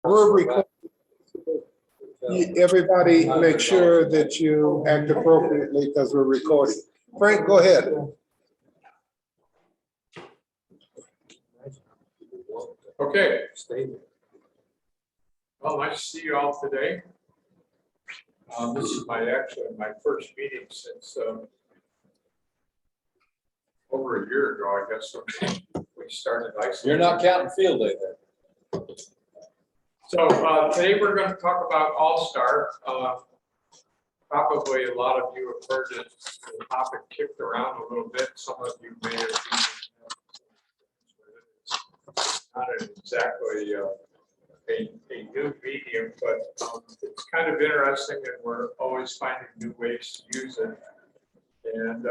We're recording. Everybody make sure that you act appropriately because we're recording. Frank, go ahead. Okay. Well, nice to see you all today. This is actually my first meeting since over a year ago, I guess, when we started ISO. You're not counting field day then. So today we're going to talk about All-Star. Probably a lot of you have heard the topic kicked around a little bit. Some of you may have seen it. Not exactly a new medium, but it's kind of interesting, and we're always finding new ways to use it. And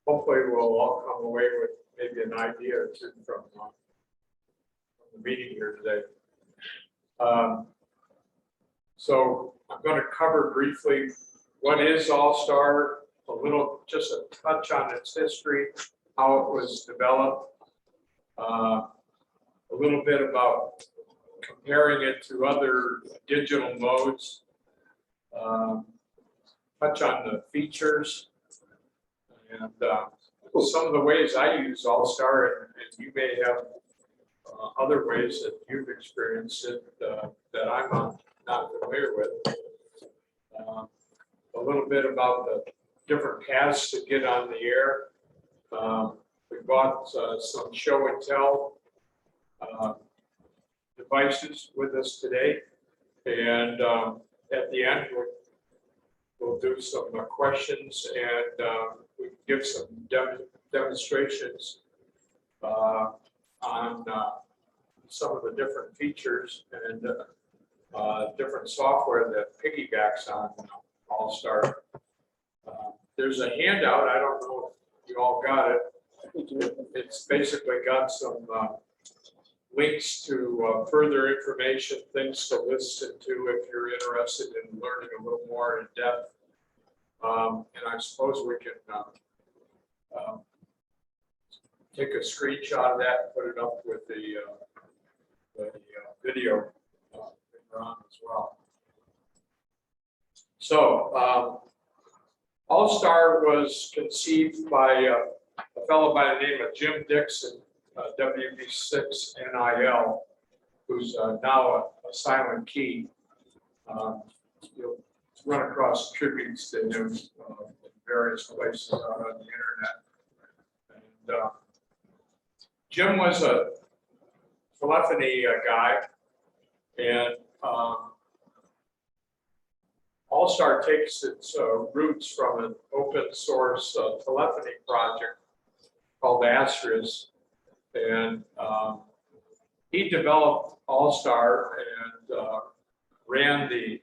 hopefully we'll all come away with maybe an idea or two from the meeting here today. So I'm going to cover briefly what is All-Star, just a touch on its history, how it was developed, a little bit about comparing it to other digital modes, touch on the features, and some of the ways I use All-Star, and you may have other ways that you've experienced it that I'm not familiar with. A little bit about the different paths to get on the air. We bought some show and tell devices with us today, and at the end we'll do some questions, and we can give some demonstrations on some of the different features and different software that piggybacks on All-Star. There's a handout. I don't know if you all got it. It's basically got some links to further information, things to listen to if you're interested in learning a little more in depth. And I suppose we can take a screenshot of that and put it up with the video later on as well. So All-Star was conceived by a fellow by the name of Jim Dixon, WB6NIL, who's now a silent key. You'll run across tributes to him in various places out on the internet. And Jim was a telephony guy, and All-Star takes its roots from an open source telephony project called Asterisk, and he developed All-Star and ran the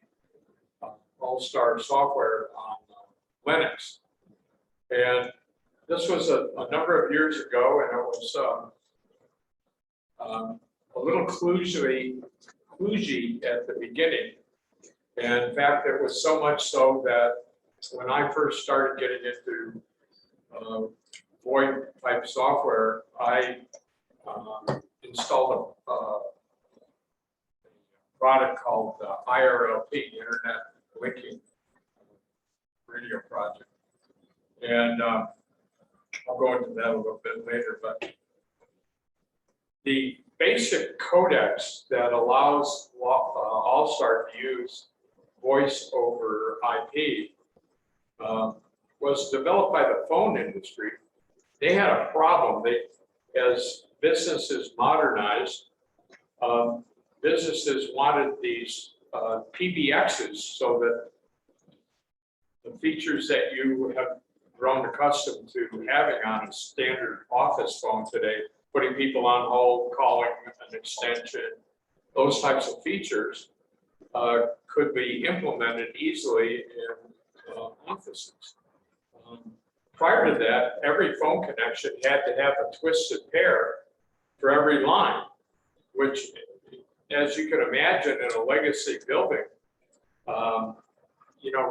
All-Star software on Linux. And this was a number of years ago, and it was a little kludgy at the beginning. And in fact, it was so much so that when I first started getting into VoIP type software, I installed a product called IRLP, Internet Linking Radio Project. And I'll go into that a little bit later, but the basic codex that allows All-Star to use voice over IP was developed by the phone industry. They had a problem. As businesses modernized, businesses wanted these PBXs so that the features that you have grown accustomed to having on a standard office phone today, putting people on hold, calling an extension, those types of features could be implemented easily in offices. Prior to that, every phone connection had to have a twisted pair for every line, which, as you can imagine, in a legacy building,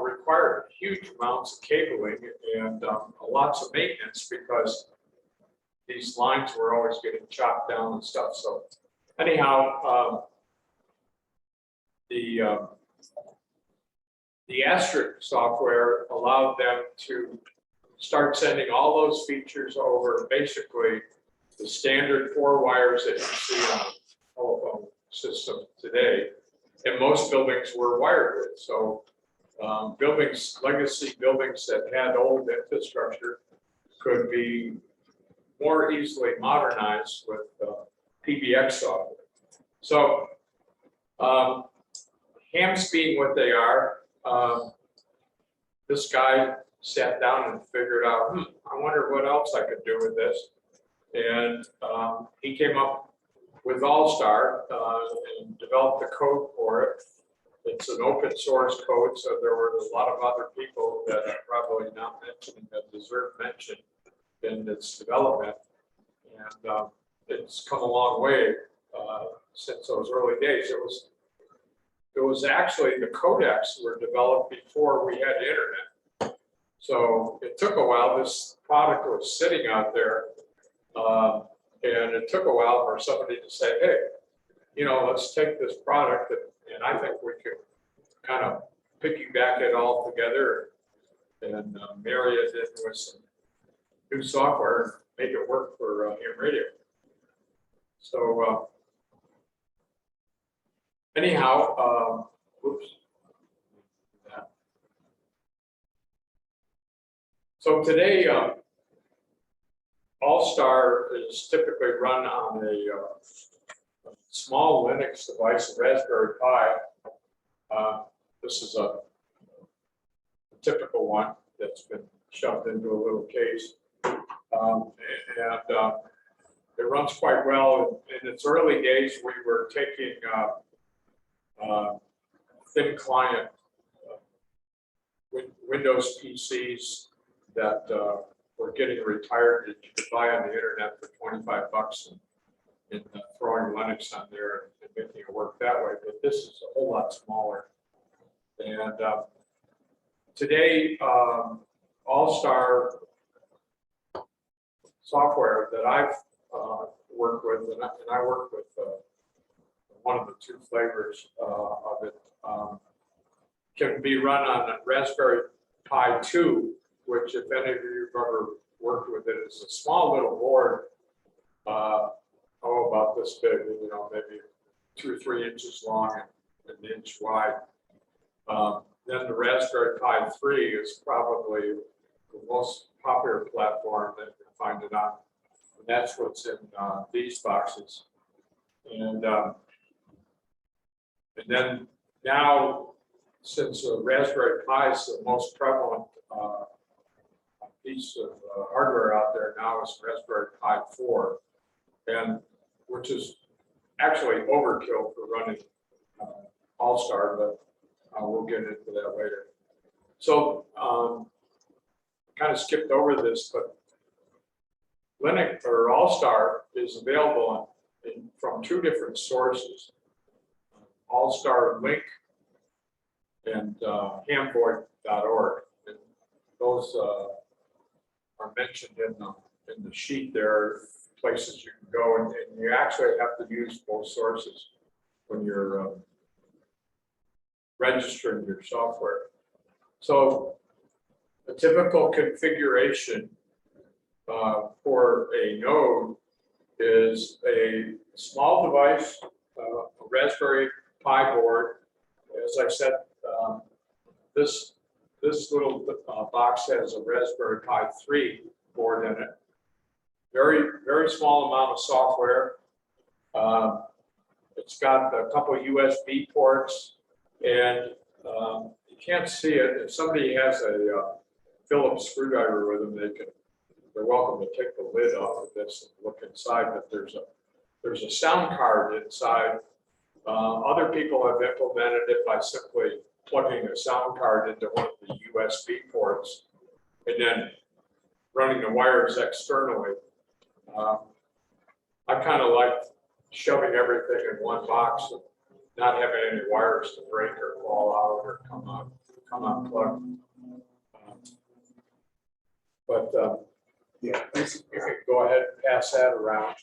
required huge amounts of cabling and lots of maintenance, because these lines were always getting chopped down and stuff. So anyhow, the asterisk software allowed them to start sending all those features over basically the standard 4 wires that you see on a telephone system today. And most buildings were wired with. So legacy buildings that had old infrastructure could be more easily modernized with PBX software. So hams being what they are, this guy sat down and figured out, I wonder what else I could do with this. And he came up with All-Star and developed the code for it. It's an open source code, so there were a lot of other people that are probably not mentioned that deserve mention in its development. And it's come a long way since those early days. It was actually the codecs were developed before we had internet. So it took a while. This product was sitting out there, and it took a while for somebody to say, hey, let's take this product and I think we could kind of piggyback it all together and marry it in with some new software and make it work for ham radio. So anyhow, oops. So today, All-Star is typically run on a small Linux device, a Raspberry Pi. This is a typical one that's been shoved into a little case. It runs quite well. In its early days, we were taking thin client Windows PCs that were getting retired that you could buy on the internet for 25 bucks and throwing Linux on there and making it work that way. But this is a whole lot smaller. And today, All-Star software that I've worked with, and I work with one of the 2 flavors of it, can be run on a Raspberry Pi 2, which if any of you have ever worked with it, is a small little board, about this big, maybe 2 or 3 inches long and an inch wide. Then the Raspberry Pi 3 is probably the most popular platform that you can find it on. And that's what's in these boxes. And then now, since Raspberry Pi is the most prevalent piece of hardware out there now, is Raspberry Pi 4, and which is actually overkill for running All-Star, but we'll get into that later. So kind of skipped over this, but Linux or All-Star is available from 2 different sources: All-Star Link and hamvoid.org. And those are mentioned in the sheet there, places you can go, and you actually have to use both sources when you're registering your software. So a typical configuration for a node is a small device, a Raspberry Pi board. As I said, this little box has a Raspberry Pi 3 board in it. Very small amount of software. It's got a couple of USB ports, and you can't see it. If somebody has a Phillips screwdriver with them, they're welcome to take the lid off of this and look inside. But there's a sound card inside. Other people have implemented it by simply plugging a sound card into one of the USB ports and then running the wires externally. I kind of like shoving everything in one box and not having any wires to break or fall out or come unplugged. But yeah, you can go ahead and pass that around.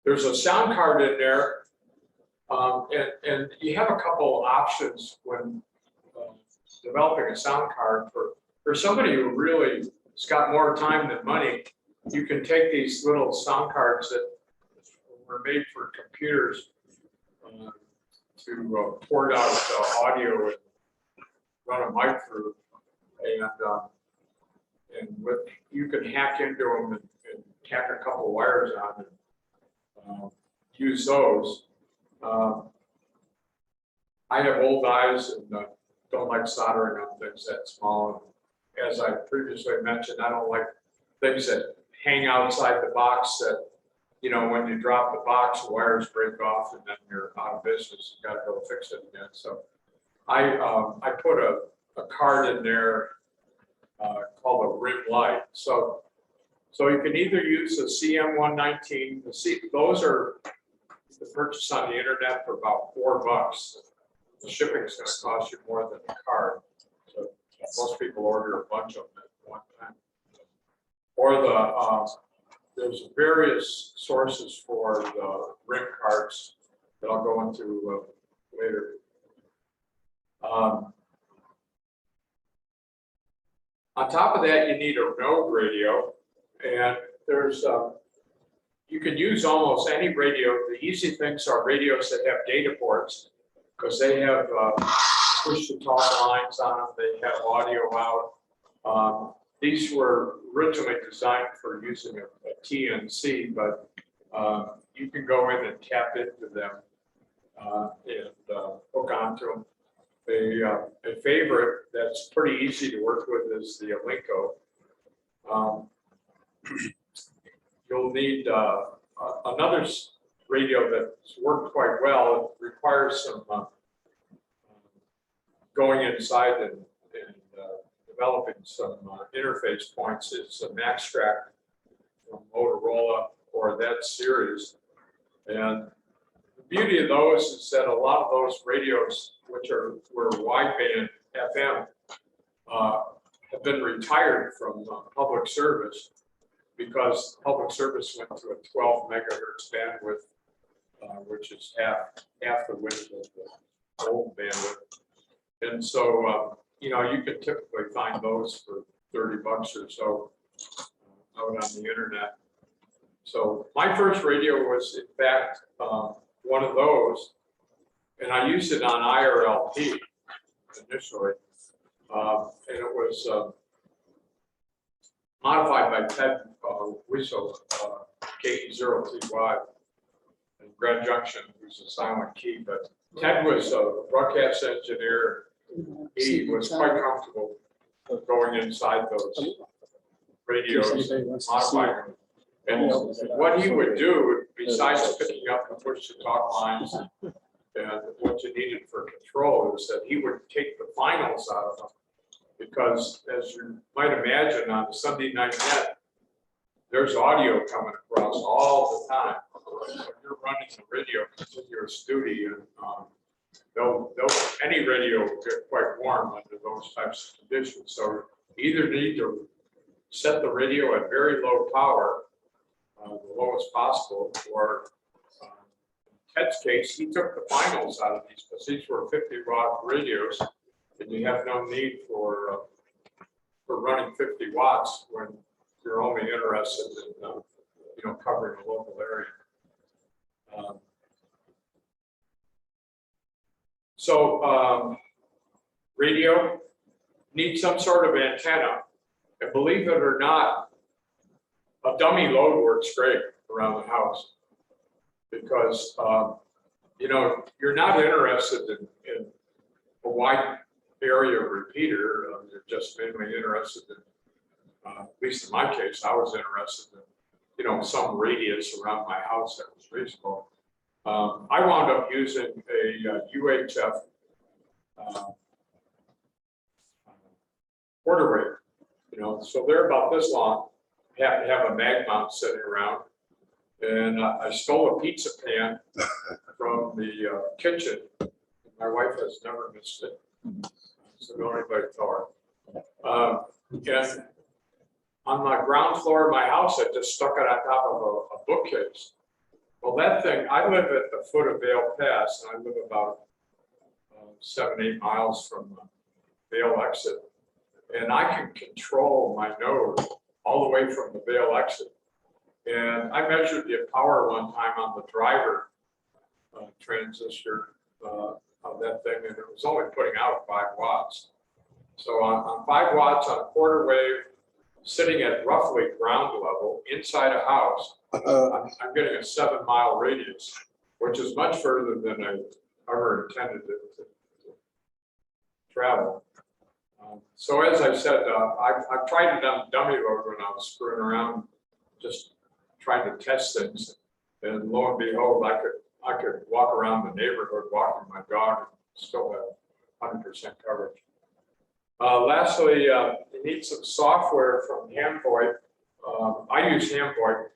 There's a sound card in there, and you have a couple options when developing a sound card for somebody who really has got more time than money. You can take these little sound cards that were made for computers to port out audio and run a mic through, and with you can hack into them and tack a couple wires on and use those. I have old eyes and don't like soldering on things that small. And as I previously mentioned, I don't like things that hang outside the box that, you know, when you drop the box, the wires break off and then you're out of business. You gotta go fix it again. So I put a card in there called a rim light. So you can either use the CM119, those are the purchase on the internet for about $4. The shipping is going to cost you more than the card. So most people order a bunch of them at one time. Or there's various sources for the rim cards that I'll go into later. On top of that, you need a node radio, and there's you can use almost any radio. The easy things are radios that have data ports, because they have push-to-talk lines on them. They have audio out. These were originally designed for using a TNC, but you can go in and tap into them and hook onto them. A favorite that's pretty easy to work with is the Alinco. You'll need another radio that's worked quite well. It requires some going inside and developing some interface points. It's a MaxTrack from Motorola or that series. And the beauty of those is that a lot of those radios, which were wideband FM, have been retired from public service because public service went to a 12 megahertz bandwidth, which is half the width of the old bandwidth. And so, you know, you can typically find those for $30 or so out on the internet. So my first radio was, in fact, one of those, and I used it on IRLP initially, and it was modified by Ted Wiesel, KE0TY, in Grand Junction, who's a silent key. But Ted was a broadcast engineer. He was quite comfortable going inside those radios and modifying them. And what he would do, besides picking up the push-to-talk lines and what you needed for control, is that he would take the finals out of them. Because as you might imagine, on the Sunday Night Net, there's audio coming across all the time. So you're running the radio continuous duty, and any radio will get quite warm under those types of conditions. So you either need to set the radio at very low power, the lowest possible, or in Ted's case, he took the finals out of these because these were 50-watt radios, and you have no need for running 50 watts when you're only interested in covering a local area. Radio needs some sort of antenna, and believe it or not, a dummy load works great around the house because you're not interested in a wide area repeater. You're just mainly interested in, at least in my case, I was interested in some radius around my house that was reasonable. I wound up using a UHF quarter wave, so they're about this long. Have a mag mount sitting around, and I stole a pizza pan from the kitchen. My wife has never missed it, so don't anybody tell her. And on my ground floor of my house, I just stuck it on top of a bookcase. Well, that thing, I live at the foot of Vale Pass, and I live about 7-8 miles from the Vale exit. And I can control my node all the way from the Vale exit. And I measured the power one time on the driver transistor of that thing, and it was only putting out 5 watts. So on 5 watts on a quarter wave, sitting at roughly ground level inside a house, I'm getting a 7-mile radius, which is much further than I ever intended to travel. So as I said, I've tried it on dummy mode when I was screwing around, just trying to test things, and lo and behold, I could walk around the neighborhood walking my dog and still have 100% coverage. Lastly, you need some software from Hamvoip. I use Hamvoip.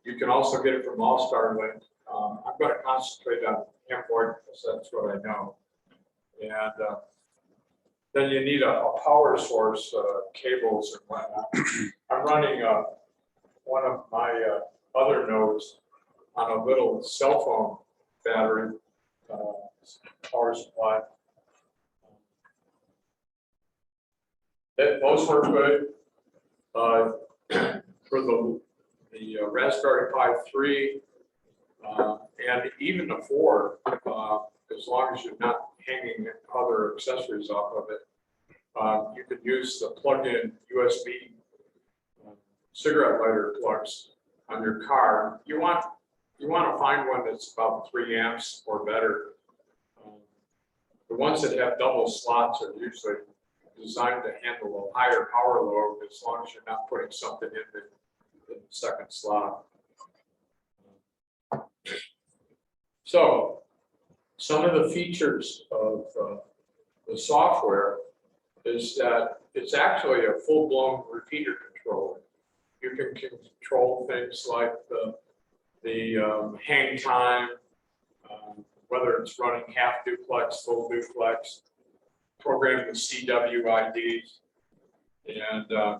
You can also get it from All-Star Link. I'm going to concentrate on Hamvoip because that's what I know. And then you need a power source, cables and whatnot. I'm running one of my other nodes on a little cell phone battery power supply. Those work good. For the Raspberry Pi 3 and even the 4, as long as you're not hanging other accessories off of it, you could use the plug-in USB cigarette lighter plugs on your car. You want to find one that's about 3 amps or better. The ones that have double slots are usually designed to handle a higher power load as long as you're not putting something in the second slot. So some of the features of the software is that it's actually a full-blown repeater controller. You can control things like the hang time, whether it's running half duplex, full duplex, program the CWIDs, and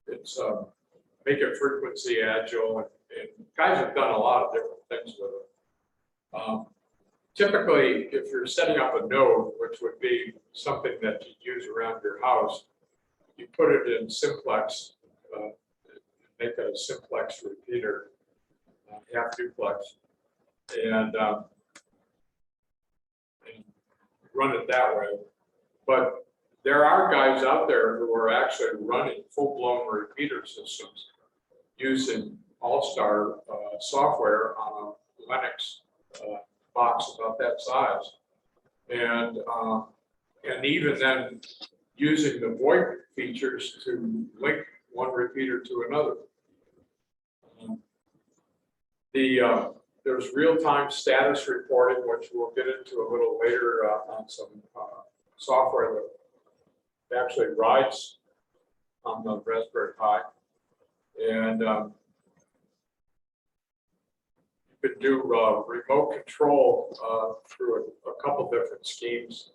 it's make it frequency agile, and guys have done a lot of different things with it. Typically, if you're setting up a node, which would be something that you use around your house, you put it in simplex, make it a simplex repeater, half duplex, and run it that way. But there are guys out there who are actually running full-blown repeater systems using All-Star software on a Linux box about that size, and even then using the VoIP features to link one repeater to another. There's real-time status reporting, which we'll get into a little later on some software that actually rides on the Raspberry Pi. And you could do remote control through a couple different schemes,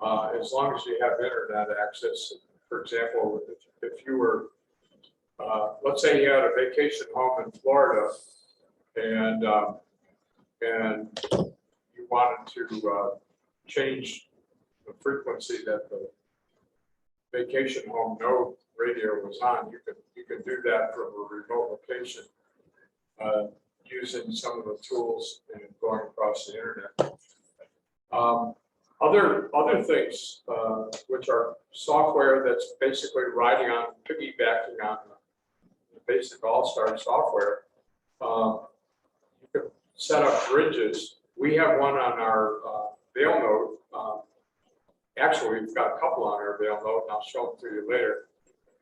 as long as you have internet access. For example, if you were, let's say you had a vacation home in Florida, and you wanted to change the frequency that the vacation home node radio was on, you could do that from a remote location using some of the tools and going across the internet. Other things which are software that's basically riding on, piggybacking on the basic All-Star software. You can set up bridges. We have one on our Vale node. Actually, we've got a couple on our Vale node, and I'll show them to you later.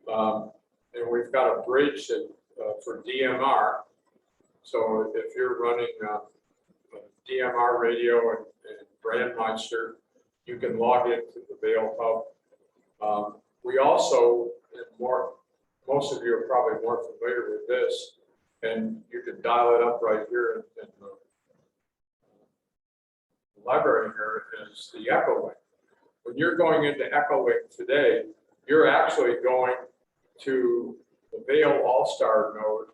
And we've got a bridge that, for DMR. So if you're running DMR radio and Brandmeister, you can log into the Vale hub. We also, most of you are probably more familiar with this, and you can dial it up right here in the library here, is the Echo Link. When you're going into Echo Link today, you're actually going to the Vale All-Star node,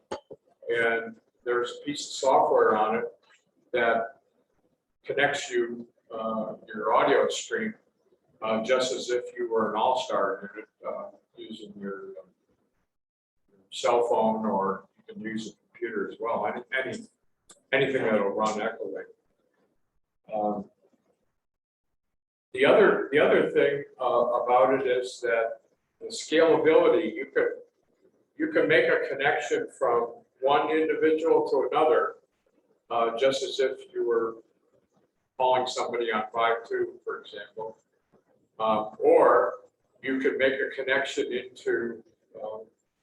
and there's a piece of software on it that connects you, your audio stream, just as if you were an all-star unit, using your cell phone, or you can use a computer as well. Anything that'll run Echo. The other thing about it is that the scalability, you can make a connection from one individual to another, just as if you were calling somebody on 5.2, for example. Or you could make a connection into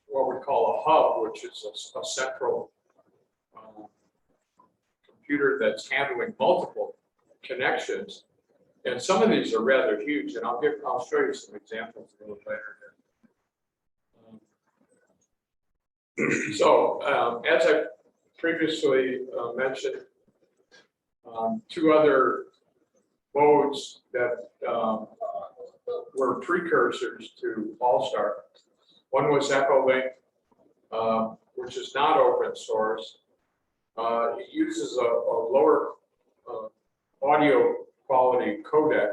what we call a hub, which is a central computer that's handling multiple connections. And some of these are rather huge, and I'll show you some examples a little later here. So as I previously mentioned, two other modes that were precursors to All-Star. One was Echolink, which is not open source. It uses a lower audio quality codec.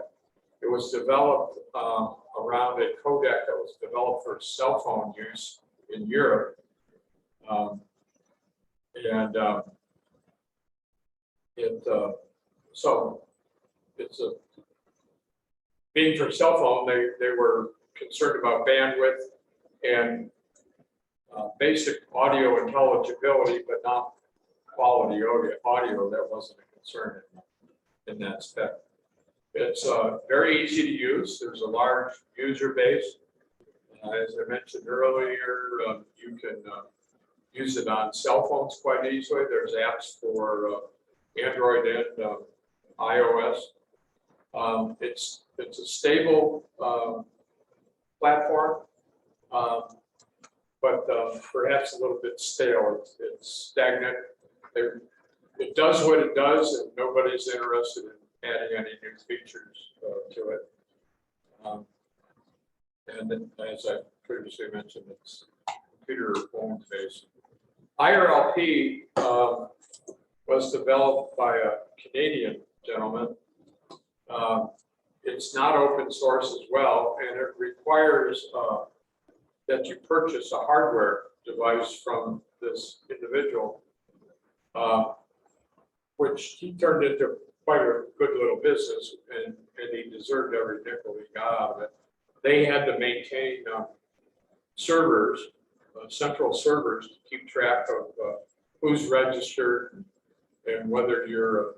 It was developed around a codec that was developed for cell phone use in Europe. So it's a being for cell phone, they were concerned about bandwidth and basic audio intelligibility, but not quality audio. That wasn't a concern in that spec. It's very easy to use. There's a large user base. As I mentioned earlier, you can use it on cell phones quite easily. There's apps for Android and iOS. It's a stable platform, but perhaps a little bit stale. It's stagnant. It does what it does, and nobody's interested in adding any new features to it. And then, as I previously mentioned, it's computer phone based. IRLP was developed by a Canadian gentleman. It's not open source as well, and it requires that you purchase a hardware device from this individual, which he turned into quite a good little business, and he deserved every nickel he got out of it. They had to maintain servers, central servers, to keep track of who's registered and whether you're a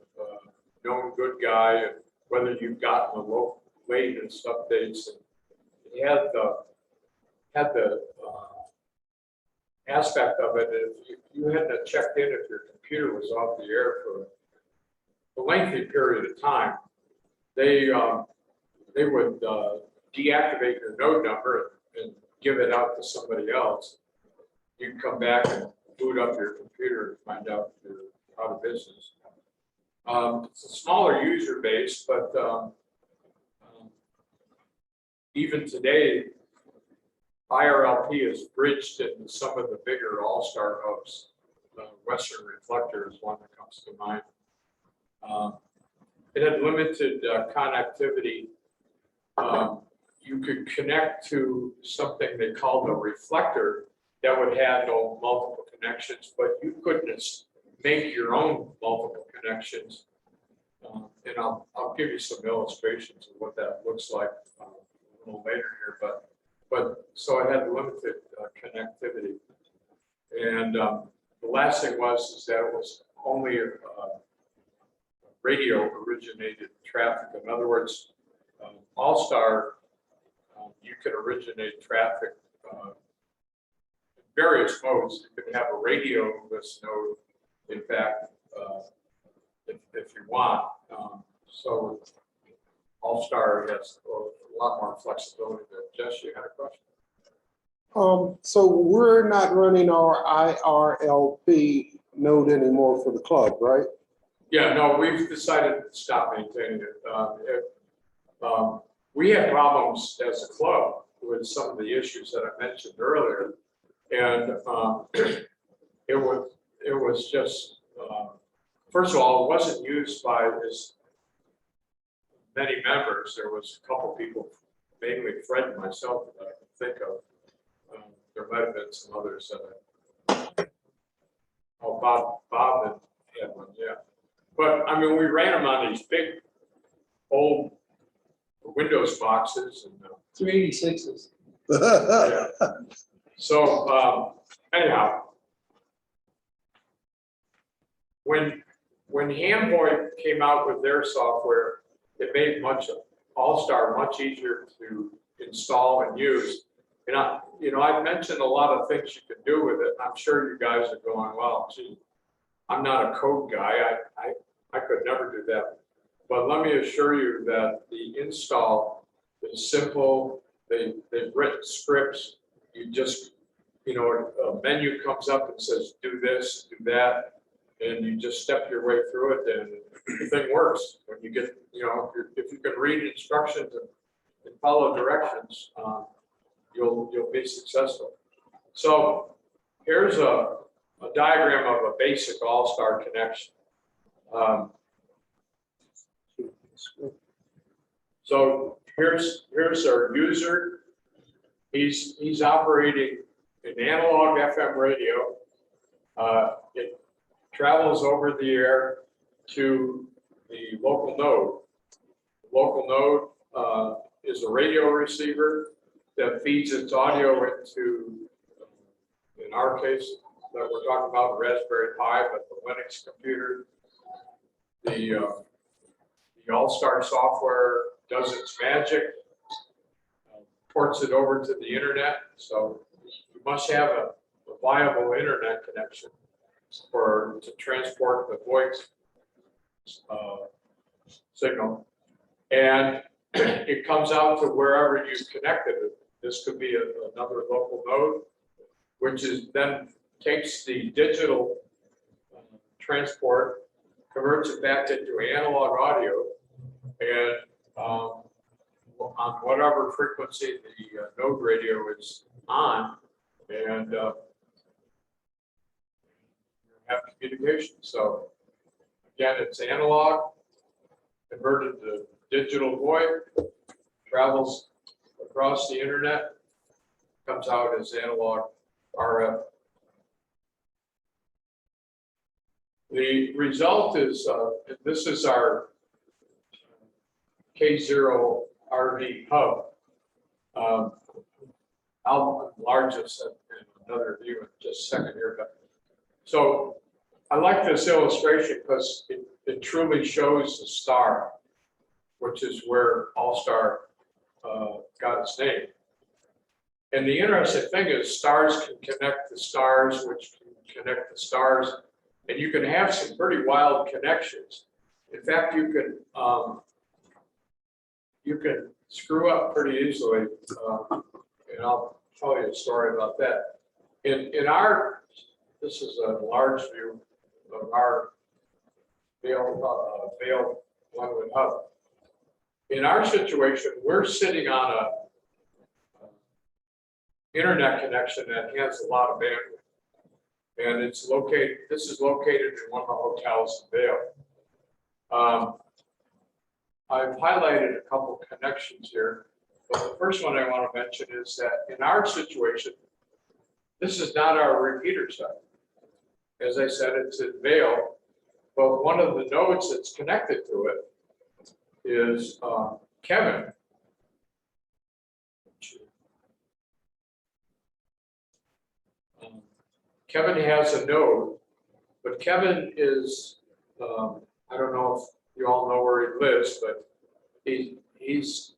known good guy and whether you've gotten the latest updates. And he had the aspect of it, if you hadn't checked in if your computer was off the air for a lengthy period of time, they would deactivate your node number and give it out to somebody else. You can come back and boot up your computer and find out you're out of business. It's a smaller user base, but even today, IRLP is bridged into some of the bigger all-star hubs. Western Reflector is one that comes to mind. It had limited connectivity. You could connect to something they called a reflector that would handle multiple connections, but you couldn't make your own multiple connections. And I'll give you some illustrations of what that looks like a little later here. But so it had limited connectivity. And the last thing is that it was only radio originated traffic. In other words, All-Star, you can originate traffic in various modes. You can have a radio list node, in fact, if you want. So All-Star has a lot more flexibility there. Jess, you had a question? So we're not running our IRLP node anymore for the club, right? Yeah, no, we've decided to stop maintaining it. We had problems as a club with some of the issues that I mentioned earlier, and it was just, first of all, it wasn't used by as many members. There was a couple people, mainly Fred and myself, that I can think of. There might have been some others that Bob had one, yeah. But I mean, we ran them on these big old Windows boxes and 386s. yeah. So anyhow, when Hamboy came out with their software, it made All-Star much easier to install and use. And I've mentioned a lot of things you can do with it. I'm sure you guys are going, well, gee, I'm not a code guy. I could never do that. But let me assure you that the install is simple. They've written scripts. You just, a menu comes up and says, do this, do that. And you just step your way through it and the thing works. When you get, if you can read instructions and follow directions, you'll be successful. So here's a diagram of a basic All-Star connection. So here's our user. He's operating an analog FM radio. It travels over the air to the local node. The local node is a radio receiver that feeds its audio into, in our case, that we're talking about, the Raspberry Pi, but the Linux computer. The All-Star software does its magic, ports it over to the internet. So you must have a viable internet connection to transport the voice signal. And it comes out to wherever you connected it. This could be another local node, which is then takes the digital transport, converts it back into analog audio, and on whatever frequency the node radio is on, and have communication. So again, it's analog, converted to digital voice, travels across the internet, comes out as analog RF. The result is, this is our K0 RV hub. I'll enlarge this in another view in just a second here. But so I like this illustration because it truly shows the star, which is where All-Star got its name. And the interesting thing is stars can connect to stars, which can connect to stars, and you can have some pretty wild connections. In fact, you can screw up pretty easily, and I'll tell you a story about that. This is a large view of our Vail Glenwood hub. In our situation, we're sitting on a internet connection that has a lot of bandwidth, and this is located in one of the hotels in Vail. I've highlighted a couple connections here, but the first one I want to mention is that in our situation, this is not our repeater site. As I said, it's in Vail, but one of the nodes that's connected to it is Kevin. Kevin has a node, but Kevin is, I don't know if you all know where he lives, but he's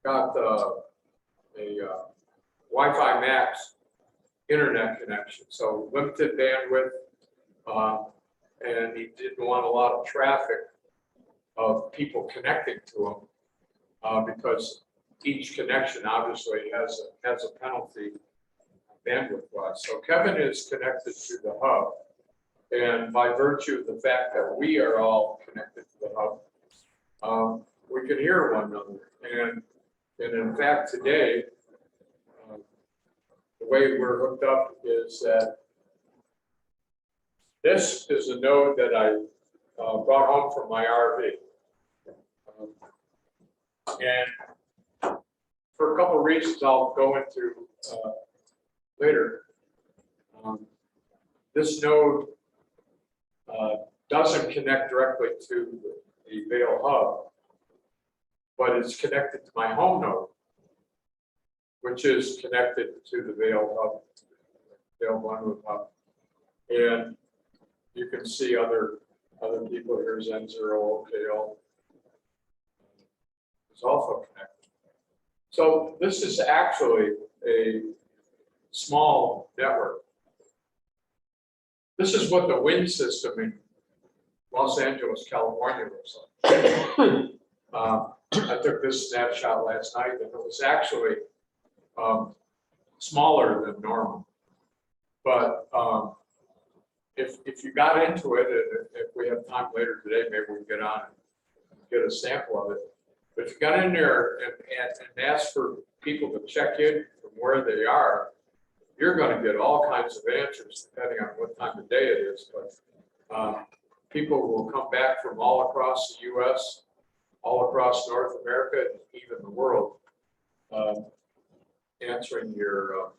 got a Wi-Fi Max internet connection, so limited bandwidth, and he didn't want a lot of traffic of people connecting to him, because each connection obviously has a penalty bandwidth-wise. So Kevin is connected to the hub, and by virtue of the fact that we are all connected to the hub, we can hear one another. And in fact, today, the way we're hooked up is that This is a node that I brought home from my RV. And for a couple of reasons I'll go into later, this node doesn't connect directly to the Vail hub, but it's connected to my home node, which is connected to the Vail hub, Vail Glenwood hub. And you can see other people here, N0, OKL. It's also connected. So this is actually a small network. This is what the wind system in Los Angeles, California looks like. I took this snapshot last night, and it was actually smaller than normal. But if you got into it, and if we have time later today, maybe we can get on and get a sample of it. But if you got in there and ask for people to check in from where they are, you're going to get all kinds of answers depending on what time of day it is. But people will come back from all across the U.S., all across North America, and even the world, answering your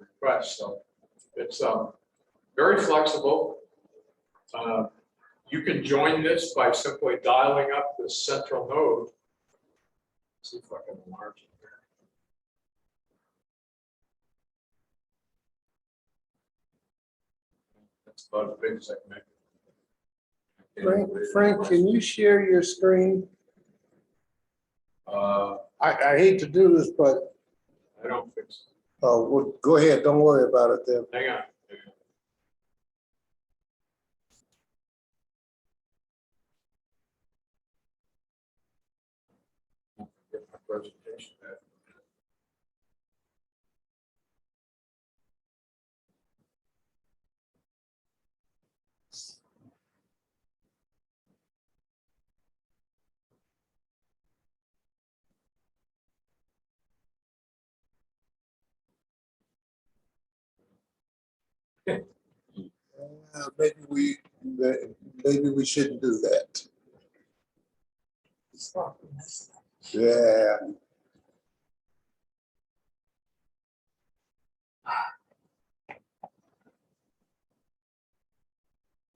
request. So it's very flexible. You can join this by simply dialing up this central node. Let's see if I can enlarge it here. That's about as big as I can make it. Frank, can you share your screen? I hate to do this, but I don't think so. well, go ahead. Don't worry about it then. Hang on. Get my presentation back. Maybe we shouldn't do that. Yeah.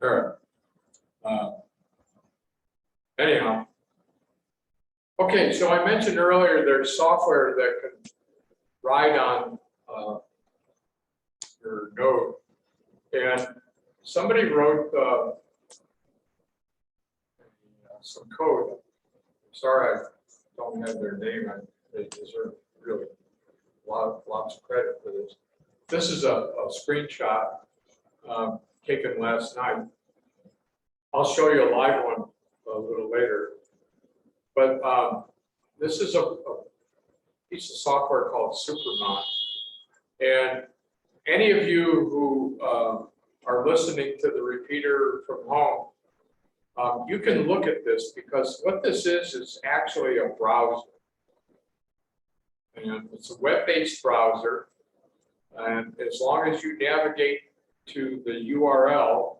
Sure. Anyhow. Okay, so I mentioned earlier there's software that can ride on your node. And somebody wrote some code. Sorry, I don't have their name. They deserve really lots of credit for this. This is a screenshot taken last night. I'll show you a live one a little later. But this is a piece of software called Supermon. And any of you who are listening to the repeater from home, you can look at this, because what this is actually a browser. And it's a web-based browser. And as long as you navigate to the URL,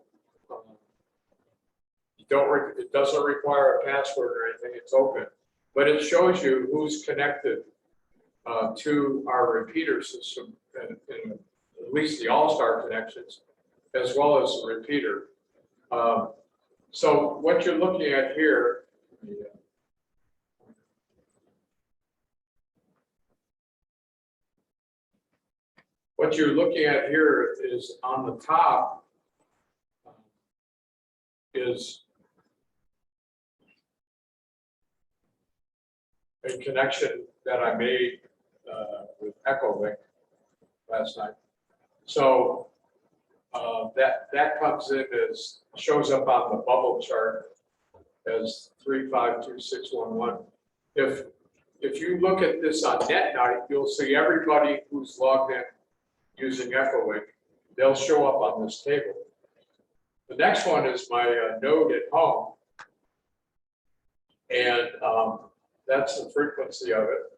it doesn't require a password or anything, it's open. But it shows you who's connected to our repeater system, and at least the all-star connections, as well as the repeater. So what you're looking at here, is on the top is a connection that I made with Echolink last night. So that comes in as, shows up on the bubble chart as 352611. If you look at this on NetNight, you'll see everybody who's logged in using Echolink. They'll show up on this table. The next one is my node at home, and that's the frequency of it.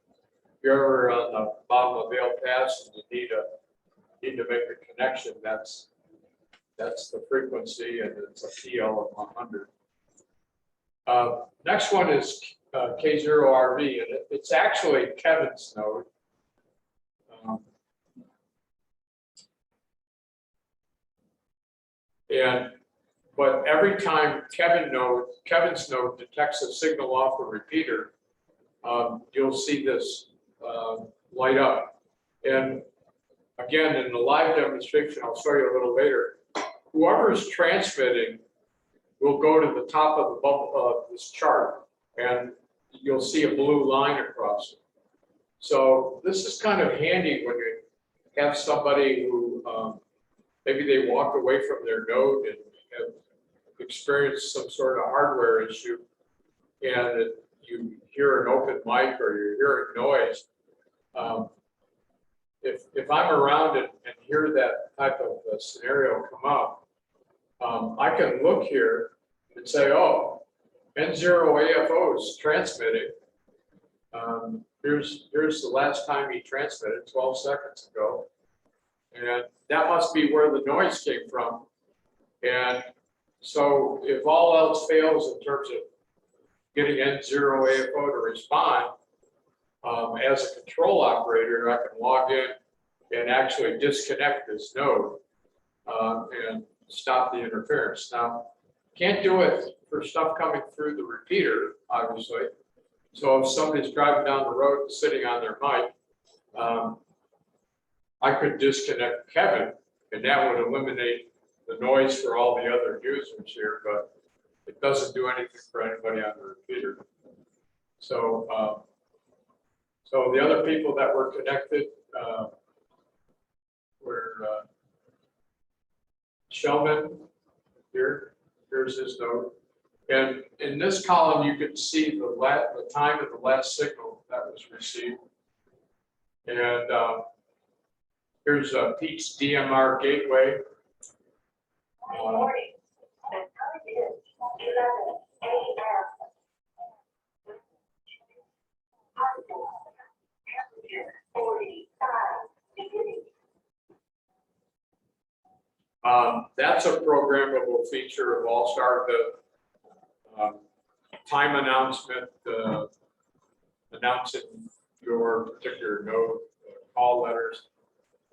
If you're on the bottom of Vail Pass and you need to make a connection, that's That's the frequency, and it's a PL of 100. Next one is K0RV, and it's actually Kevin's node. But every time Kevin's node detects a signal off the repeater, you'll see this light up. And again, in the live demonstration, I'll show you a little later, whoever's transmitting will go to the top of the bubble of this chart, and you'll see a blue line across it. So this is kind of handy when you have somebody who maybe they walk away from their node and have experienced some sort of hardware issue, and you hear an open mic or you're hearing noise. If I'm around and hear that type of scenario come up, I can look here and say, oh, N0AFO is transmitting. Here's the last time he transmitted 12 seconds ago. And that must be where the noise came from. And so if all else fails in terms of getting N0AFO to respond, as a control operator, I can log in and actually disconnect this node and stop the interference. Now, can't do it for stuff coming through the repeater, obviously. So if somebody's driving down the road and sitting on their mic, I could disconnect Kevin, and that would eliminate the noise for all the other users here, but it doesn't do anything for anybody on the repeater. So, so the other people that were connected were Shellman, here's his node. And in this column, you can see the time of the last signal that was received. And here's Pete's DMR gateway. That's a programmable feature of All-Star, the time announcement, announcing your particular node, call letters.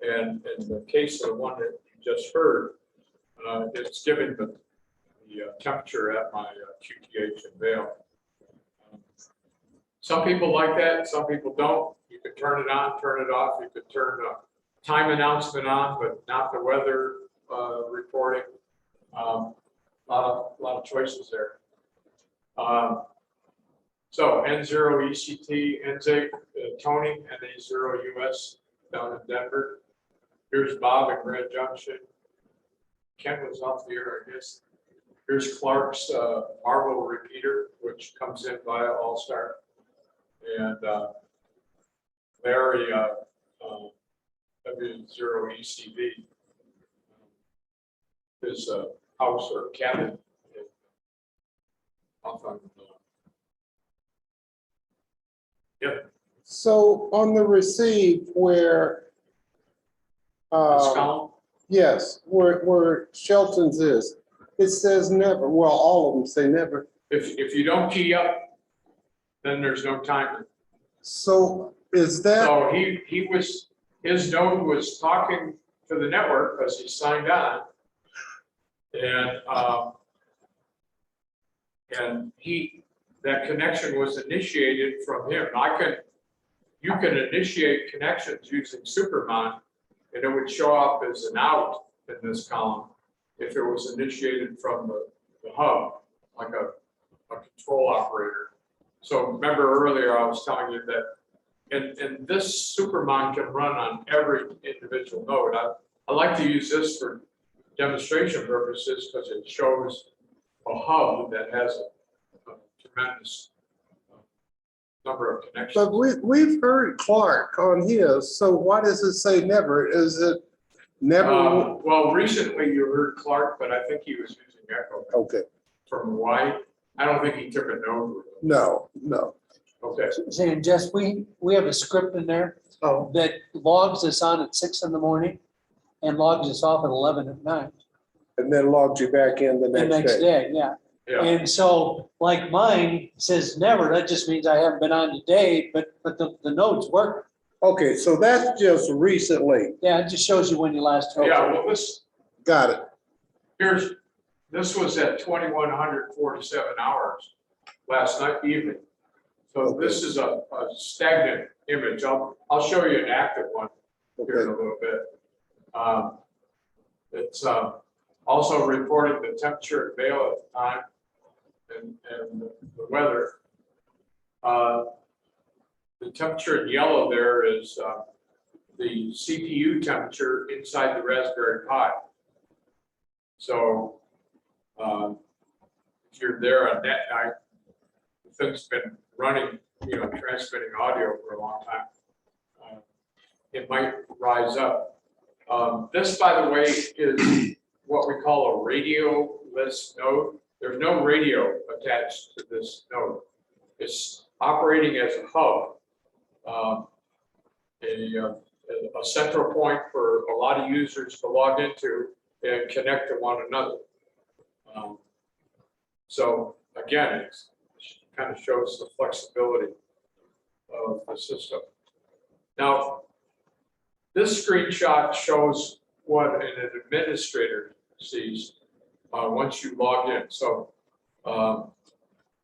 And in the case of the one that you just heard, it's giving the temperature at my QTH and Vail. Some people like that, some people don't. You can turn it on, turn it off. You could turn the time announcement on, but not the weather reporting. A lot of choices there. So N0 ECT, NZ Tony, NA0 US down in Denver. Here's Bob at Grand Junction. Ken was off the air, I guess. Here's Clark's Marvel repeater, which comes in via All-Star. And Larry W0 ECV, his house or cabin off on yep. So on the receive where, This column? yes, where Shelton's is, it says never. Well, all of them say never. If you don't key up, then there's no timer. So is that? So his node was talking to the network because he signed on, and that connection was initiated from him. You can initiate connections using Supermon, and it would show up as an out in this column if it was initiated from the hub, like a control operator. So remember earlier I was telling you that, and this Supermon can run on every individual node. I like to use this for demonstration purposes because it shows a hub that has a tremendous number of connections. But we've heard Clark on his. So why does it say never? Is it never? Well, recently you heard Clark, but I think he was using Echo Okay. from Hawaii. I don't think he took a node with him. No. Okay. Saying, Jess, we have a script in there Oh. that logs us on at 6 in the morning and logs us off at 11 at night. And then logged you back in the the next day. yeah. Yeah, And so like mine says never, that just means I haven't been on today, but the nodes work. Okay, so that's just recently. Yeah, it just shows you when you last drove. yeah, well, Got it. this was at 2,147 hours last night evening. So this is a stagnant image. I'll show you an active one here in a Okay. little bit. It's also reporting the temperature at Vail at the time and the weather. The temperature in yellow there is the CPU temperature inside the Raspberry Pi. So if you're there on that night, the thing's been running, transmitting audio for a long time. It might rise up. This, by the way, is what we call a radio-less node. There's no radio attached to this node. It's operating as a hub, a central point for a lot of users to log into and connect to one another. So again, it kind of shows the flexibility of the system. Now, this screenshot shows what an administrator sees once you log in. So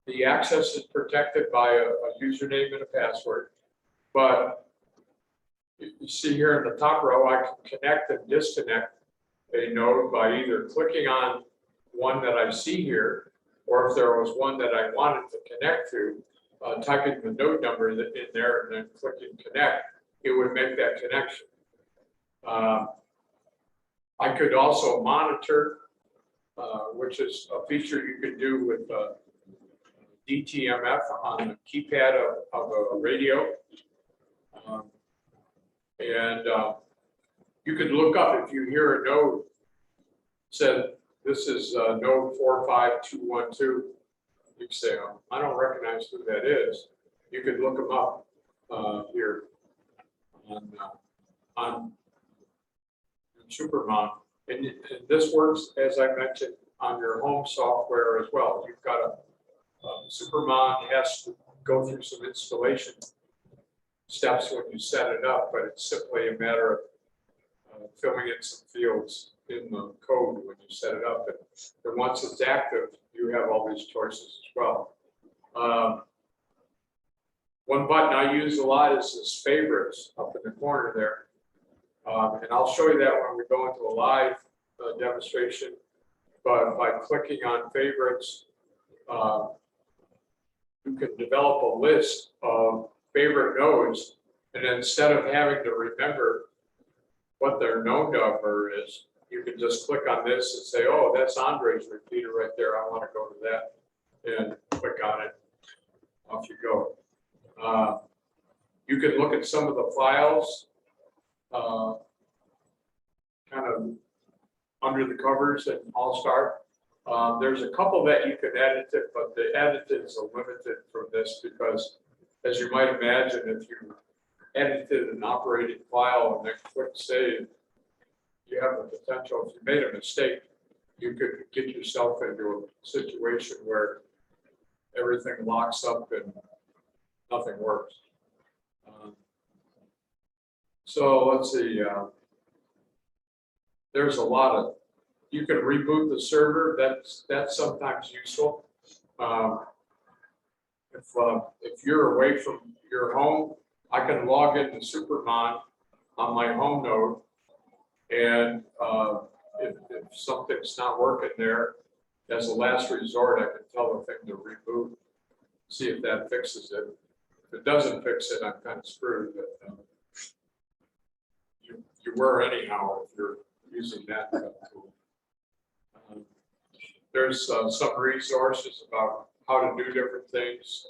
the access is protected by a username and a password, but you see here in the top row, I can connect and disconnect a node by either clicking on one that I see here, or if there was one that I wanted to connect to, typing the node number in there and then clicking connect, it would make that connection. I could also monitor, which is a feature you could do with DTMF on the keypad of a radio. You could look up if you hear a node said this is node 45212. You can say, oh, I don't recognize who that is. You could look them up here on Supermon. And this works, as I mentioned, on your home software as well. You've got a Supermon has to go through some installation steps when you set it up, but it's simply a matter of filling in some fields in the code when you set it up. And once it's active, you have all these choices as well. One button I use a lot is this favorites up in the corner there. And I'll show you that when we go into a live demonstration. But by clicking on favorites, you can develop a list of favorite nodes. And instead of having to remember what their node number is, you can just click on this and say, oh, that's Andre's repeater right there. I want to go to that. And click on it. Off you go. You can look at some of the files kind of under the covers in All-Star. There's a couple that you can edit it, but the editors are limited from this because, as you might imagine, if you edited an operating file and then click save, you have the potential, if you made a mistake, you could get yourself into a situation where everything locks up and nothing works. So let's see, there's a lot of, you can reboot the server, that's sometimes useful. If you're away from your home, I can log into Supermon on my home node, and if something's not working there, as a last resort, I can tell the thing to reboot, see if that fixes it. If it doesn't fix it, I'm kind of screwed, but you were anyhow if you're using that tool. There's some resources about how to do different things,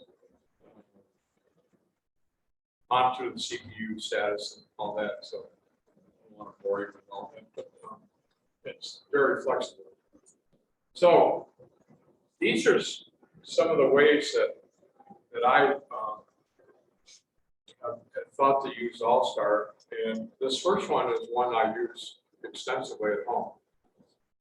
monitor the CPU status and all that. So I don't want to bore you with all that, but it's very flexible. So these are some of the ways that I have thought to use All-Star. And this first one is one I use extensively at home.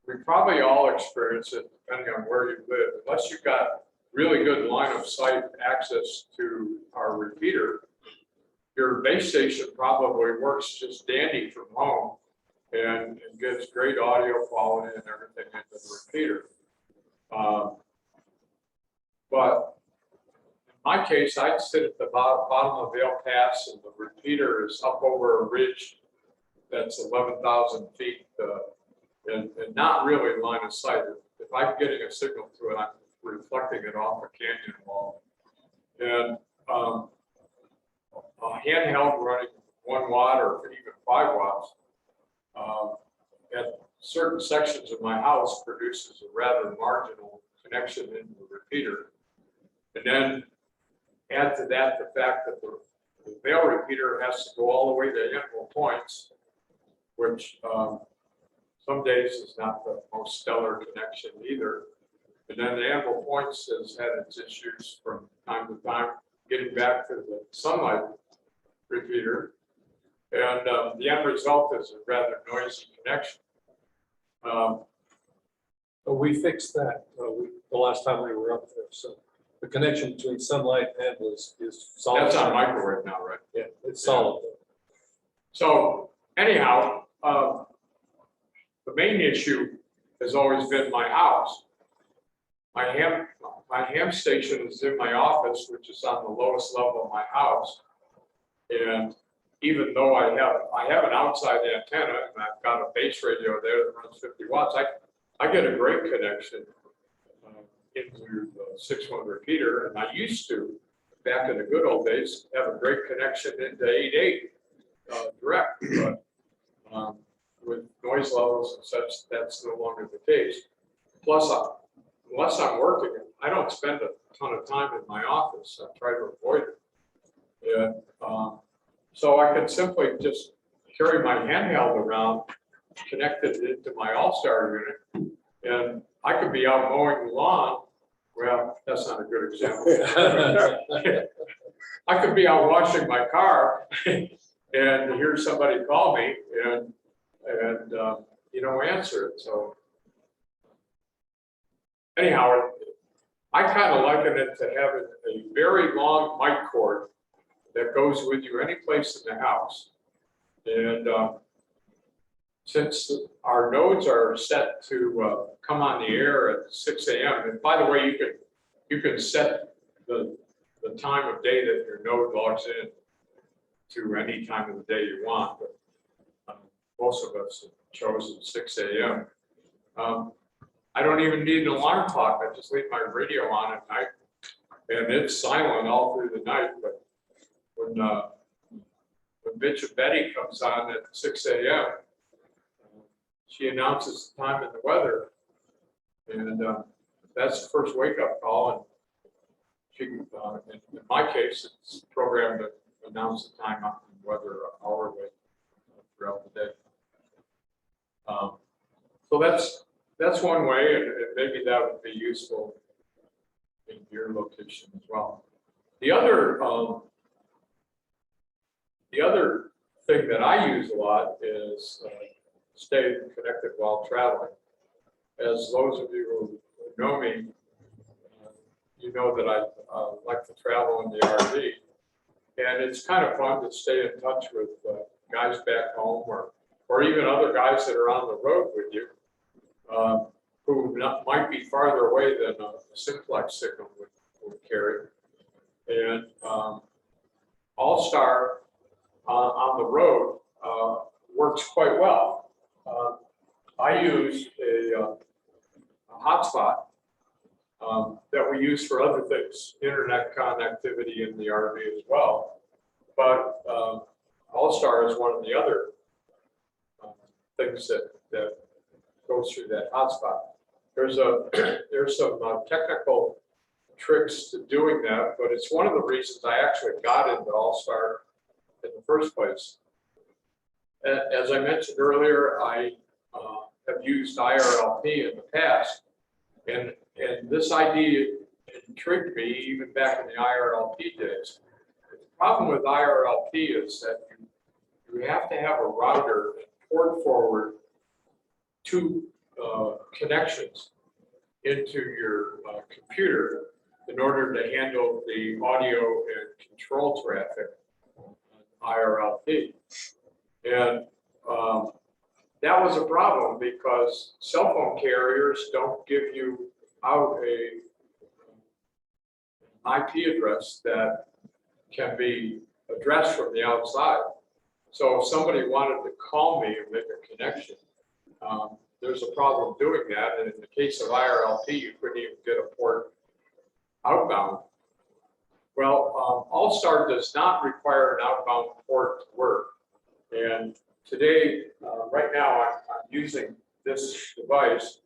We probably all experience it, depending on where you live, unless you've got really good line of sight access to our repeater, your base station probably works just dandy from home and gives great audio quality and everything into the repeater. But in my case, I'd sit at the bottom of the El Pass, and the repeater is up over a ridge that's 11,000 feet, and not really line of sight. If I'm getting a signal to it, I'm reflecting it off a canyon wall. And a handheld running 1 watt or even 5 watts at certain sections of my house produces a rather marginal connection in the repeater. And then add to that the fact that the male repeater has to go all the way to interval points, which some days is not the most stellar connection either. And then the interval points has had its issues from time to time, getting back to the sunlight repeater. And the end result is a rather noisy connection. But we fixed that the last time we were up there. So the connection between sunlight and is solid. That's on microwave now, right? Yeah, it's solid. So anyhow, the main issue has always been my house. My ham station is in my office, which is on the lowest level of my house. And even though I have an outside antenna and I've got a base radio there that runs 50 watts, I get a great connection into the 6-1 repeater. And I used to, back in the good old days, have a great connection into 8.8 direct. But with noise levels and such, that's no longer the case. Plus, unless I'm working, I don't spend a ton of time in my office. I try to avoid it. And so I could simply just carry my handheld around, connected into my All-Star unit, and I could be out mowing the lawn. Well, that's not a good example. I could be out washing my car and hear somebody call me and answer it. So anyhow, I kind of liken it to having a very long mic cord that goes with you any place in the house. And since our nodes are set to come on the air at 6 a.m., and by the way, you can set the time of day that your node logs in to any time of the day you want, but most of us have chosen 6 a.m. I don't even need an alarm clock. I just leave my radio on at night, and it's silent all through the night. But when Mitch and Betty comes on at 6 a.m., she announces the time and the weather, and that's the first wake-up call. And she, in my case, it's programmed to announce the time and weather hourly throughout the day. So that's one way, and maybe that would be useful in your location as well. The other thing that I use a lot is stay connected while traveling. As those of you who know me, you know that I like to travel in the RV, and it's kind of fun to stay in touch with guys back home, or even other guys that are on the road with you, who might be farther away than a simplex signal would carry. And All-Star on the road works quite well. I use a hotspot that we use for other things, internet connectivity in the RV as well. But All-Star is one of the other things that goes through that hotspot. There's some technical tricks to doing that, but it's one of the reasons I actually got into All-Star in the first place. As I mentioned earlier, I have used IRLP in the past, and this idea intrigued me even back in the IRLP days. The problem with IRLP is that you have to have a router port forward to connections into your computer in order to handle the audio and control traffic on IRLP. And that was a problem because cell phone carriers don't give you out an IP address that can be addressed from the outside. So if somebody wanted to call me and make a connection, there's a problem doing that. And in the case of IRLP, you couldn't even get a port outbound. Well, All-Star does not require an outbound port to work. And today, right now, I'm using this device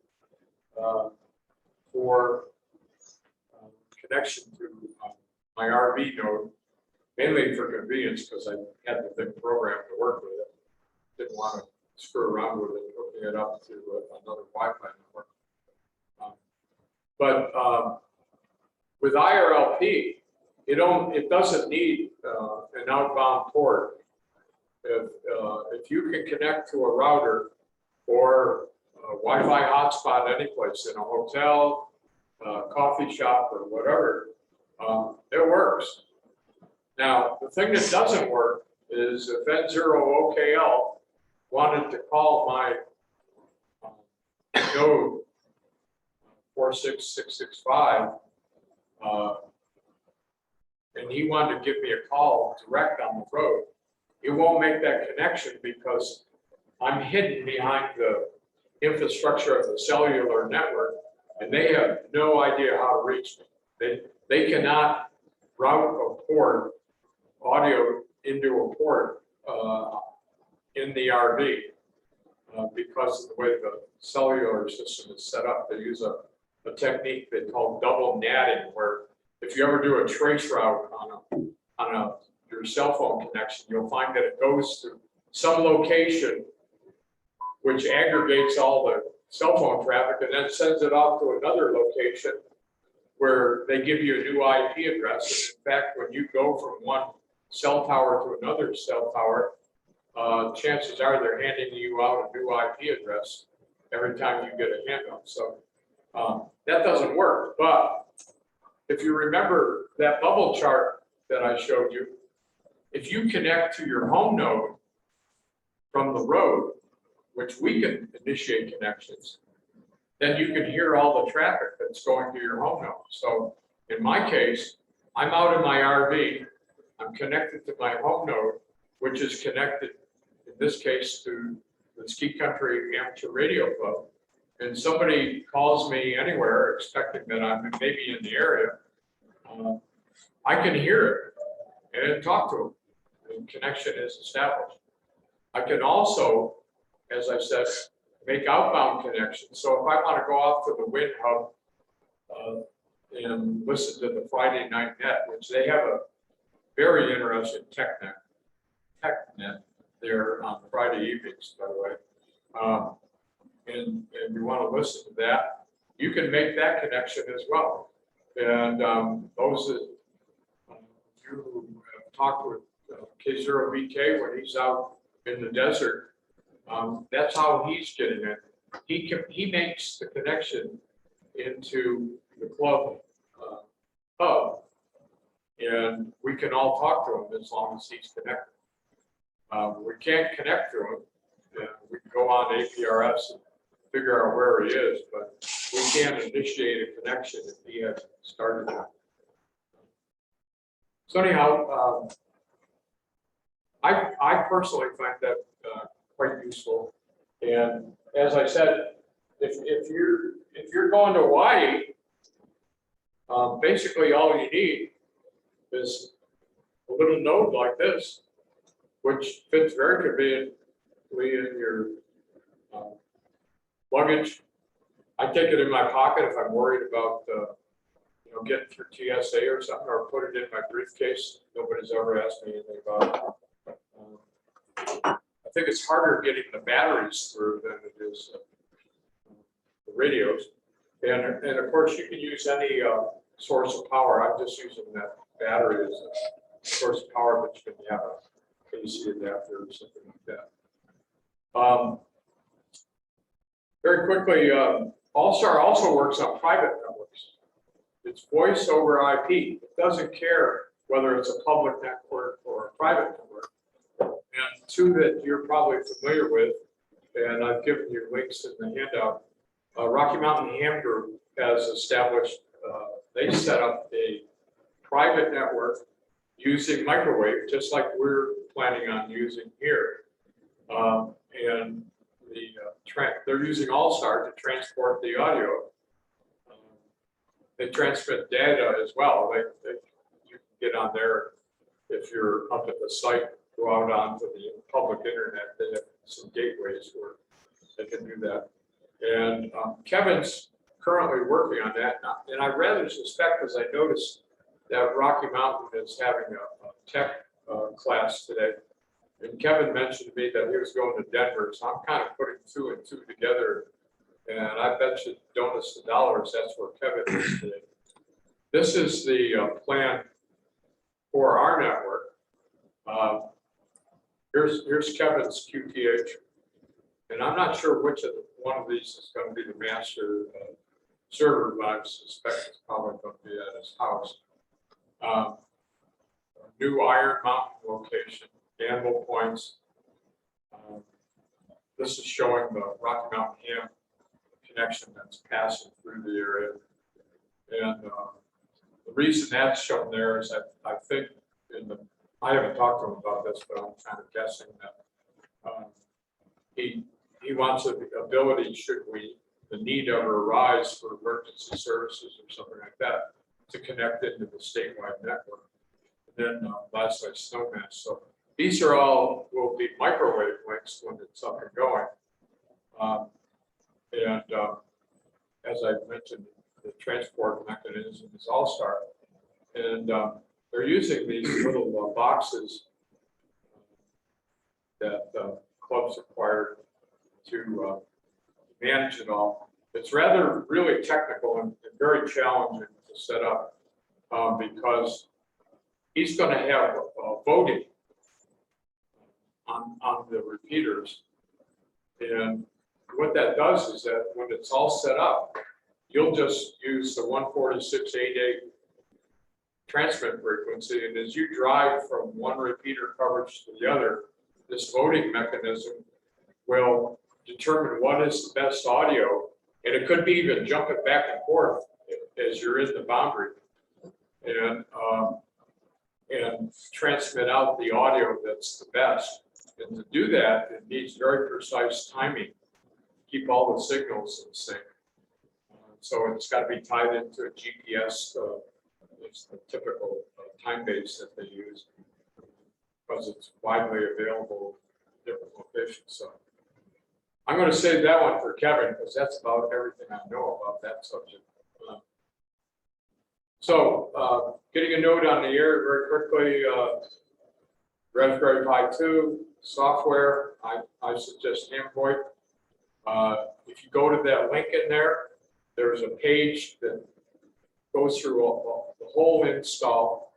for connection to my RV node, mainly for convenience because I had the thing programmed to work with it. Didn't want to screw around with it, hooking it up to another Wi-Fi network. But with IRLP, it doesn't need an outbound port. If you can connect to a router or a Wi-Fi hotspot anyplace, in a hotel, coffee shop, or whatever, it works. Now, the thing that doesn't work is if N0OKL wanted to call my node 46665, and he wanted to give me a call direct on the road, it won't make that connection because I'm hidden behind the infrastructure of the cellular network, and they have no idea how to reach me. They cannot route a port, audio into a port in the RV because of the way the cellular system is set up. They use a technique they call double natting, where if you ever do a trace route on your cell phone connection, you'll find that it goes to some location which aggregates all the cell phone traffic and then sends it off to another location where they give you a new IP address. And in fact, when you go from one cell tower to another cell tower, chances are they're handing you out a new IP address every time you get a handout. So that doesn't work. But if you remember that bubble chart that I showed you, if you connect to your home node from the road, which we can initiate connections, then you can hear all the traffic that's going to your home node. So in my case, I'm out in my RV, I'm connected to my home node, which is connected, in this case, to the Ski Country Amateur Radio Club. And somebody calls me anywhere expecting that I'm maybe in the area, I can hear it and talk to them. And connection is established. I can also, as I said, make outbound connections. So if I want to go out to the Wind Hub and listen to the Friday Night Net, which they have a very interesting tech net there on Friday evenings, by the way, and you want to listen to that, you can make that connection as well. And those that you have talked with K0BK when he's out in the desert, that's how he's getting it. He makes the connection into the club hub, and we can all talk to him as long as he's connected. We can't connect to him. We can go on APRS and figure out where he is, but we can't initiate a connection if he hasn't started that. So anyhow, I personally find that quite useful. And as I said, if you're going to Hawaii, basically all you need is a little node like this, which fits very conveniently in your luggage. I take it in my pocket if I'm worried about getting through TSA or something, or put it in my briefcase. Nobody's ever asked me anything about it. I think it's harder getting the batteries through than it is the radios. And of course, you can use any source of power. I'm just using that battery as a source of power, but you can have a AC adapter or something like that. Very quickly, All-Star also works on private networks. It's voice over IP. It doesn't care whether it's a public network or a private network. And two that you're probably familiar with, and I've given you links in the handout. Rocky Mountain Ham Group has established, they set up a private network using microwave, just like we're planning on using here. And they're using All-Star to transport the audio. They transmit data as well. You can get on there if you're up at the site, go out onto the public internet. They have some gateways where they can do that. And Kevin's currently working on that. And I rather suspect, as I noticed, that Rocky Mountain is having a tech class today. And Kevin mentioned to me that he was going to Denver, so I'm kind of putting two and two together. And I bet you donuts to dollars, that's where Kevin is today. This is the plan for our network. Here's Kevin's QTH. And I'm not sure which of one of these is going to be the master server, but I suspect it's probably going to be at his house. New Iron Mountain location, Danville Points. This is showing the Rocky Mountain Ham connection that's passing through the area. And the reason that's shown there is that I think I haven't talked to him about this, but I'm kind of guessing that he wants the ability, should the need ever arise for emergency services or something like that, to connect into the statewide network. And then last night Snowmass. So these are all will be microwave links when it's up and going. As I mentioned, the transport mechanism is All-Star. And they're using these little boxes that clubs acquired to manage it all. It's really technical and very challenging to set up because he's going to have voting on the repeaters. And what that does is that when it's all set up, you'll just use the 146.88 transmit frequency. And as you drive from one repeater coverage to the other, this voting mechanism will determine what is the best audio. And it could be even jumping back and forth as you're in the boundary. And transmit out the audio that's the best. And to do that, it needs very precise timing. Keep all the signals in sync. So it's got to be tied into a GPS. It's the typical time base that they use because it's widely available in different locations. So I'm going to save that one for Kevin because that's about everything I know about that subject. So getting a note on the air very quickly, Raspberry Pi 2 software, I suggest Android. If you go to that link in there, there's a page that goes through the whole install,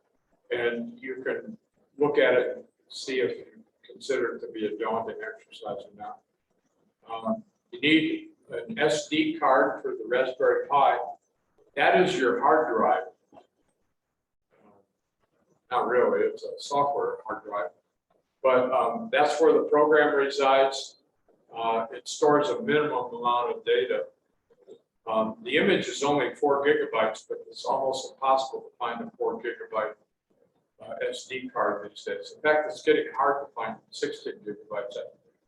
and you can look at it and see if you consider it to be a daunting exercise or not. You need an SD card for the Raspberry Pi. That is your hard drive. Not really, it's a software hard drive, but that's where the program resides. It stores a minimum amount of data. The image is only 4 gigabytes, but it's almost impossible to find a 4 gigabyte SD card these days. In fact, it's getting hard to find 16 gigabytes.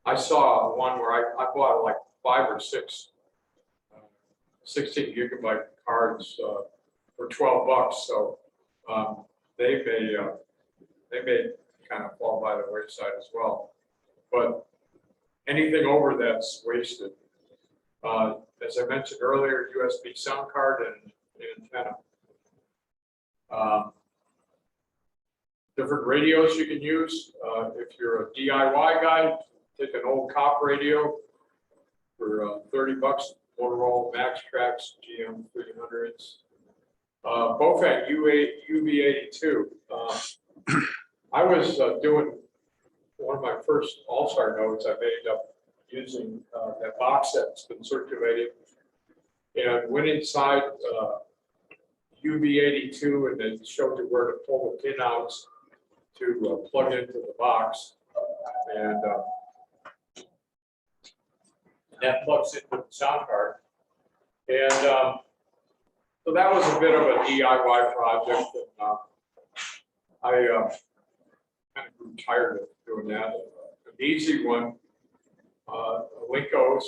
I saw one where I bought like 5 or 6 16 gigabyte cards for $12. So they may kind of fall by the wayside as well. But anything over that's wasted. As I mentioned earlier, USB sound card and antenna. Different radios you can use. If you're a DIY guy, take an old cop radio for $30. Motorola Max Tracks GM 300s. Both at UV82. I was doing one of my first All-Star nodes I made up using that box that's been circulating, and went inside UV82, and then showed you where to pull the pin out to plug into the box, and that plugs into the sound card. And so that was a bit of a DIY project, and I kind of grew tired of doing that. An easy one, Linkos,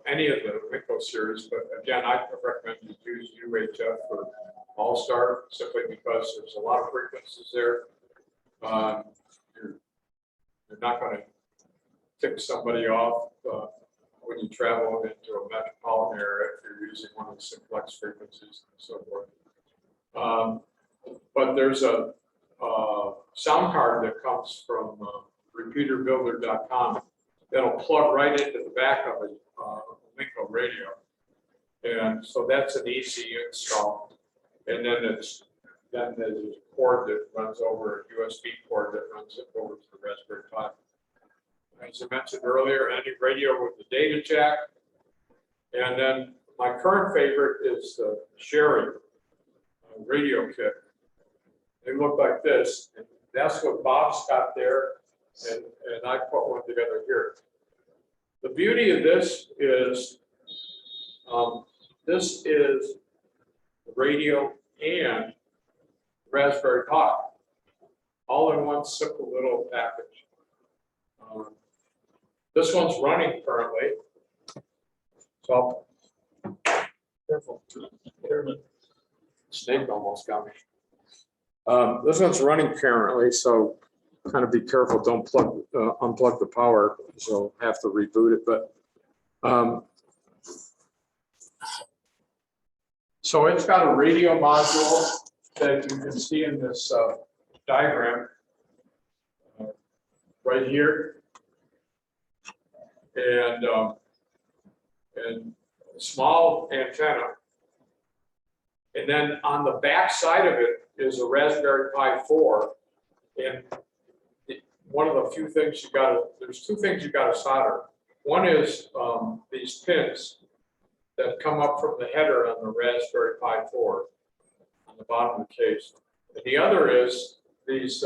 any of the Linko series, but again, I recommend you use UHF for All-Star simply because there's a lot of frequencies there. You're not going to tick somebody off when you travel into a metropolitan area if you're using one of the simplex frequencies and so forth. But there's a sound card that comes from repeaterbuilder.com that'll plug right into the back of a Linko radio. And so that's an easy install. And then there's a cord that runs over, a USB cord that runs it over to the Raspberry Pi. As I mentioned earlier, any radio with the data jack. And then my current favorite is the Sherry radio kit. They look like this, and that's what Bob's got there, and I put one together here. The beauty of this is the radio and Raspberry Pi, all in one simple little package. This one's running currently, so careful. Snake almost got me. This one's running currently, so kind of be careful. Don't unplug the power, so have to reboot it. But so it's got a radio module that you can see in this diagram right here, and a small antenna. And then on the back side of it is a Raspberry Pi 4. And one of the few things there's two things you gotta solder. One is these pins that come up from the header on the Raspberry Pi 4 on the bottom of the case. And the other is these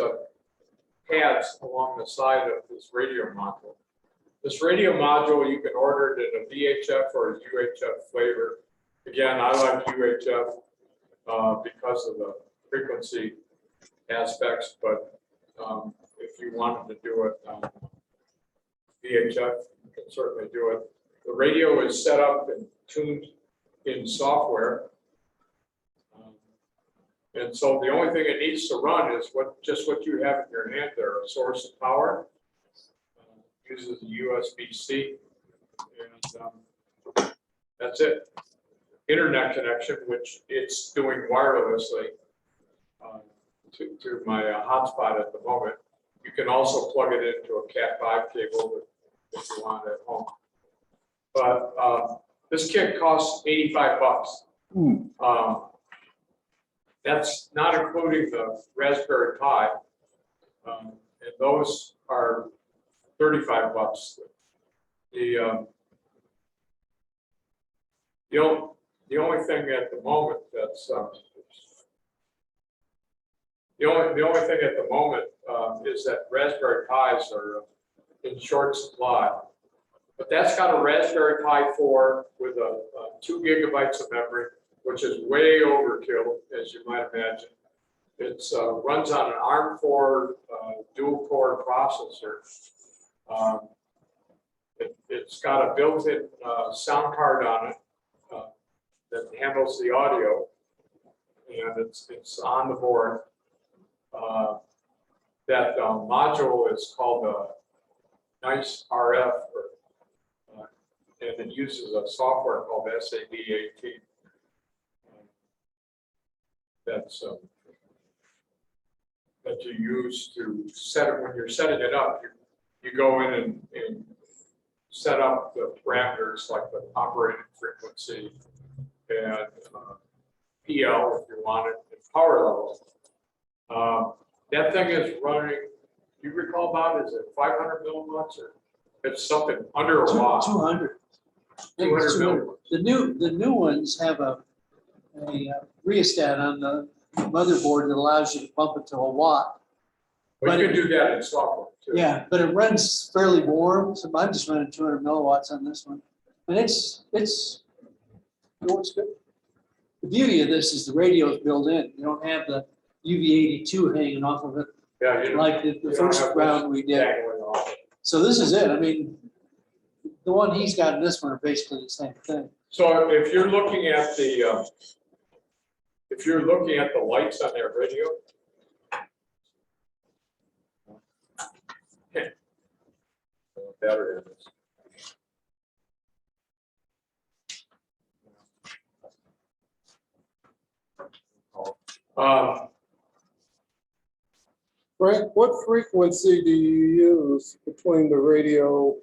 pads along the side of this radio module. This radio module, you can order it in a VHF or a UHF flavor. Again, I like UHF because of the frequency aspects, but if you wanted to do it VHF, you can certainly do it. The radio is set up and tuned in software. And so the only thing it needs to run is just what you have in your hand there, a source of power. Uses a USB-C, and that's it. Internet connection, which it's doing wirelessly to my hotspot at the moment. You can also plug it into a Cat5 cable if you want at home. But this kit costs $85. That's not including the Raspberry Pi, and those are $35. The only thing at the moment that's the only thing at the moment is that Raspberry Pis are in short supply. But that's got a Raspberry Pi 4 with a 2 gigabytes of memory, which is way overkill, as you might imagine. It runs on an ARM4 dual-core processor. It's got a built-in sound card on it that handles the audio, and it's on the board. That module is called a Nice RF, and it uses a software called SAB18. That's that you use to set it when you're setting it up. You go in and set up the parameters like the operating frequency and PL if you want it, and power level. That thing is running, you recall, Bob, is it 500 milliwatts or It's something under a watt. 200. 200 millivolts. The new ones have a rheostat on the motherboard that allows you to bump it to a watt. Well, you can do that in software too. Yeah, but it runs fairly warm, so I'm just running 200 milliwatts on this one. And it works good. The beauty of this is the radio is built in. You don't have the UV82 hanging off of it Yeah, you know, like the you don't first have round we did. dangling off. So this is it. I mean, the one he's got and this one are basically the same thing. So if you're looking at the, lights on their radio. Battery in this. Frank, what frequency do you use between the radio,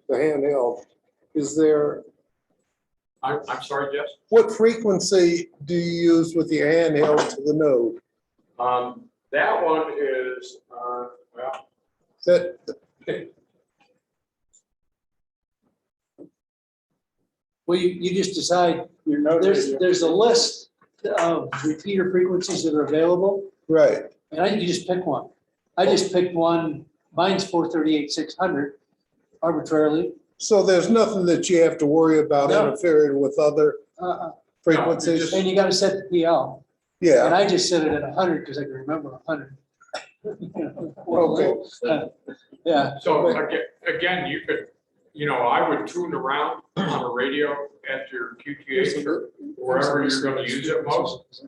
the handheld? Is there, I'm sorry, Jess? what frequency do you use with your handheld to the node? That one is, well, That, Well, you just decide, there's a list of repeater frequencies that are available, right, and you just pick one. I just picked one, mine's 438,600 arbitrarily. so there's nothing that you have to worry about No. interfering with other frequencies? just- And you gotta set the PL, and Yeah, I just set it at 100 because I can remember 100. okay, Yeah, so again, you could, I would tune around on a radio at your QTH or wherever you're gonna use it most.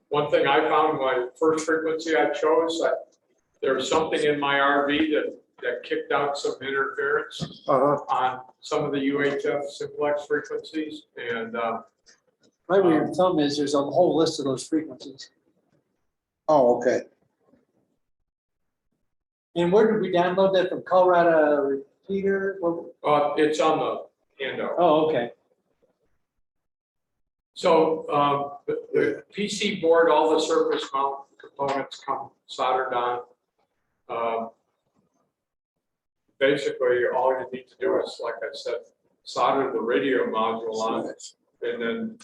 One thing I found, my first frequency I chose, there was something in my RV that kicked out some interference on some of the UHF simplex frequencies, and my rule of thumb is there's a whole list of those frequencies. oh, okay. And where did we download that from? Colorado Repeater? it's on the handout. Oh, okay. So the PC board, all the surface mount components come soldered on. Basically, all you need to do is, like I said, solder the radio module on, and then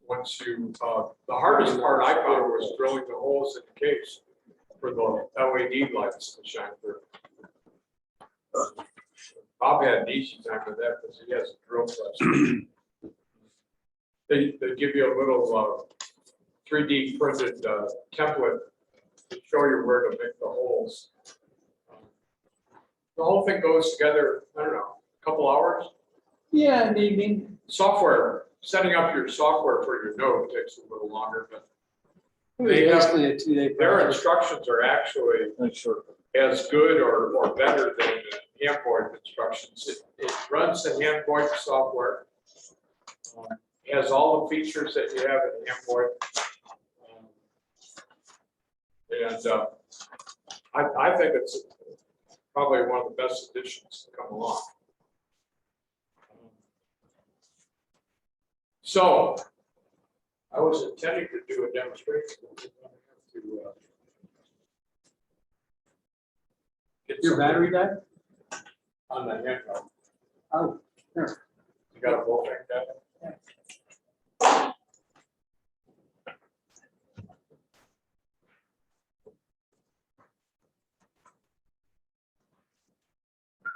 once you, the hardest part I found was drilling the holes in the case for the LED lights to shine through. Bob had an easy time with that because he has a drill press. They give you a little 3D printed template to show you where to make the holes. The whole thing goes together, I don't know, a couple hours. Yeah, I mean, Software, setting up your software for your node takes a little longer, but it was They have- basically a 2-day their process. instructions are actually as good or better than the handboard instructions. It runs the handboard software. Has all the features that you have in handboard. And I think it's probably one of the best additions to come along. So I was intending to do a demonstration. To, get Your something battery died? on the handheld. Oh, sure. You got a bolt like that?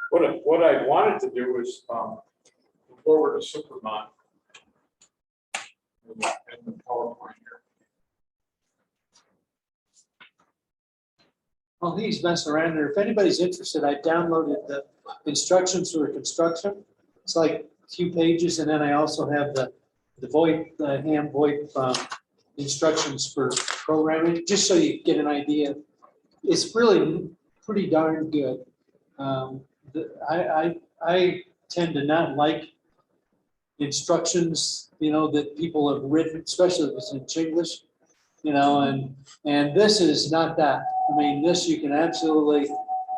What I wanted to do was forward a Supermon and the PowerPoint here. Well, he's messing around there. If anybody's interested, I downloaded the instructions for construction. It's like a few pages, and then I also have the ham VoIP instructions for programming, just so you get an idea. It's really pretty darn good. I tend to not like instructions, that people have written, especially if it's in Chinglish, and this is not that. I mean, this you can absolutely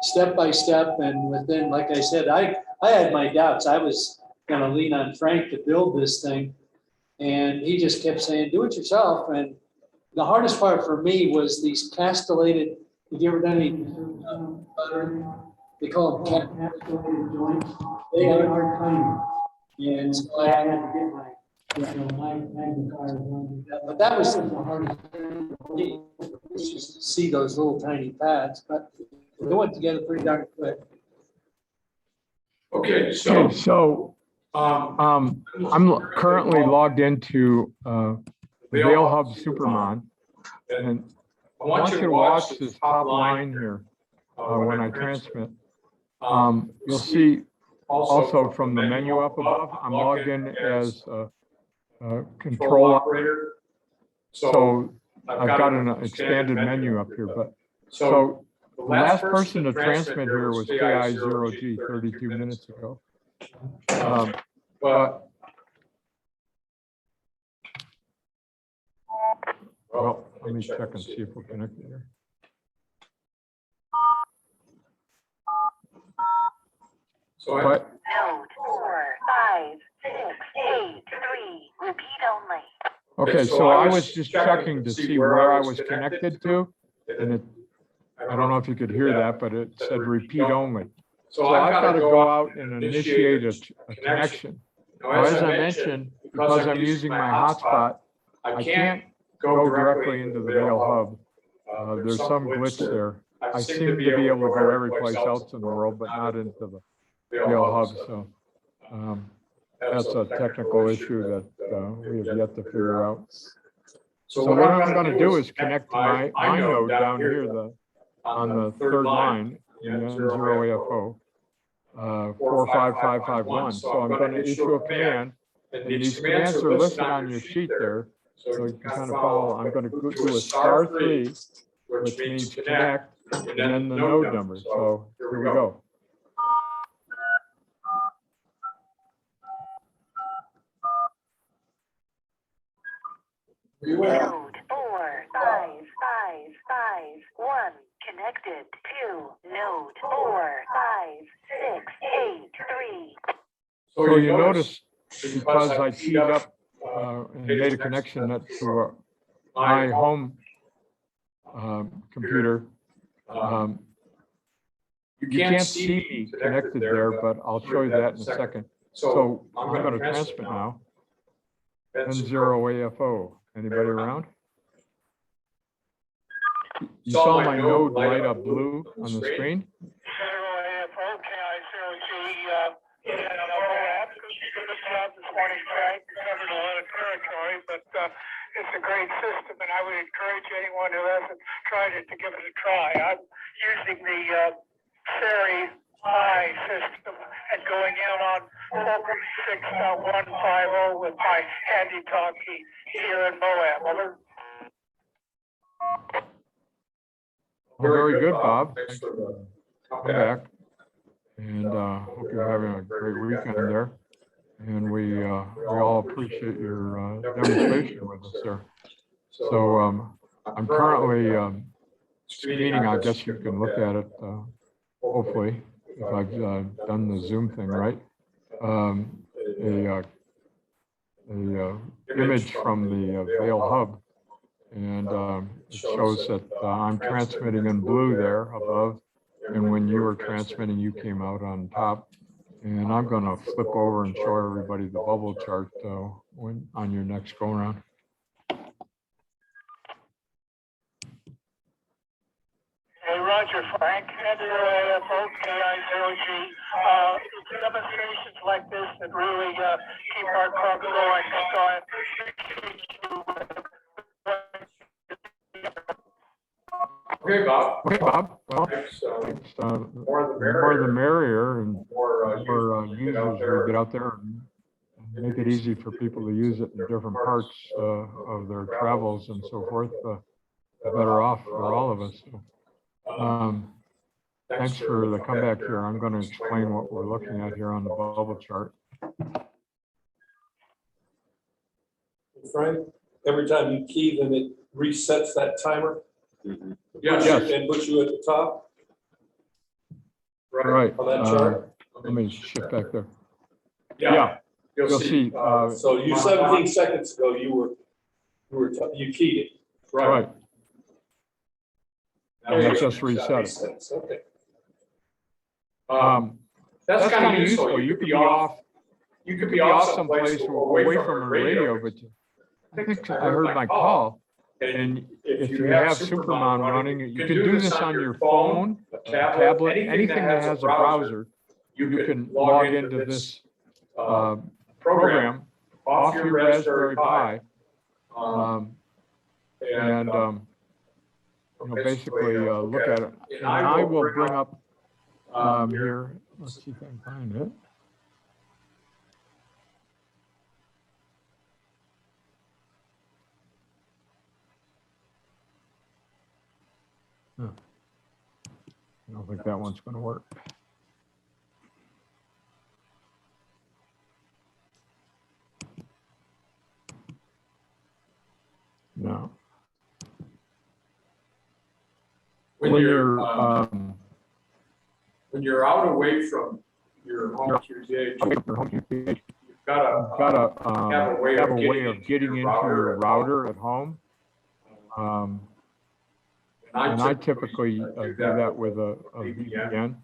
step by step, and within, like I said, I had my doubts. I was gonna lean on Frank to build this thing, and he just kept saying, do it yourself. And the hardest part for me was these castellated, have you ever done any butter? they call them capsulated joints. They are tiny. And so I had to get my, my magnifier on that. But that was the hardest thing for me, was just to see those little tiny pads, but they went together pretty darn quick. Okay, Okay, so um, I'm currently logged into Vail Hub Supermon, and I want you to watch this top line here when I transmit. You'll see also from the menu up above, I'm logged in as a control operator. So I've got an expanded menu up here, but so the last person to transmit here was KI0G 32 minutes ago. But well, let me check and see if we're connected here. So But Node 4, 5, 6, 8, 3. Repeat only. okay, so I was just checking to see where I was connected to, and it, I don't know if you could hear that, but it said repeat only. So I've got to go out and initiate a connection. Now, as I mentioned, because I'm using my hotspot, I can't go directly into the Vail Hub. There's some glitch there. I seem to be able to go every place else in the world, but not into the Vail Hub. So that's a technical issue that we have yet to figure out. So what I'm going to do is connect to my node down here, on the third line in N0AFO, 45551. So I'm going to issue a command, and these commands are listed on your sheet there, so you can kind of follow. I'm going to do a *3, which means connect, and then the node number. So here we go. Node 4, 5, 5, 5, 1. Connected to node 4, 5, 6, 8, 3. So you notice, because I teed up and made a connection to my home computer, you can't see me connected there, but I'll show you that in a second. So I'm going to transmit now. N0AFO. Anybody around? You saw my node light up blue on the screen? N0AFO, KI0G, in Moab. Good job this morning, Frank. You covered a lot of territory, but it's a great system, and I would encourage anyone who hasn't tried it to give it a try. I'm using the Series I system and going in on Fulcrum 6.150 with my handy talkie here in Moab. Over. Well, very good, Bob. Thanks for coming back. And hope you're having a great weekend there. And we all appreciate your demonstration with us there. So I'm currently screening. I guess you can look at it, hopefully, if I've done the Zoom thing right. A image from the Vail Hub. And it shows that I'm transmitting in blue there above. And when you were transmitting, you came out on top. And I'm going to flip over and show everybody the bubble chart on your next go around. Hey, Roger, Frank. N0AFO, KI0G. Demonstrations like this that really keep our club going. So I appreciate you. Okay, Bob. Okay, Bob. Well, Thanks, more the merrier, and more users we get out there and make it easy for people to use it in different parts of their travels and so forth. The better off for all of us. So, thanks for the comeback here. I'm going to explain what we're looking at here on the bubble chart. Frank, every time you key, then it resets that timer. Yes. And puts you at the top. Right. On that chart. Let me shift back there. Yeah. You'll see. So you 17 seconds ago, you keyed it. Right. And that just reset it. Okay. That's kind of useful. You could be off. You could be off someplace away from a radio, but I think I heard my call. And if you have Supermon running, you can do this on your phone, a tablet, anything that has a browser. You can log into this program off your Raspberry Pi. And basically look at it. And I will bring up here, let's see if I can find it. Huh. I don't think that one's going to work. No. When you're out away from your home QTH, you've got to have a way of getting into your router at home. And I typically do that with a VPN.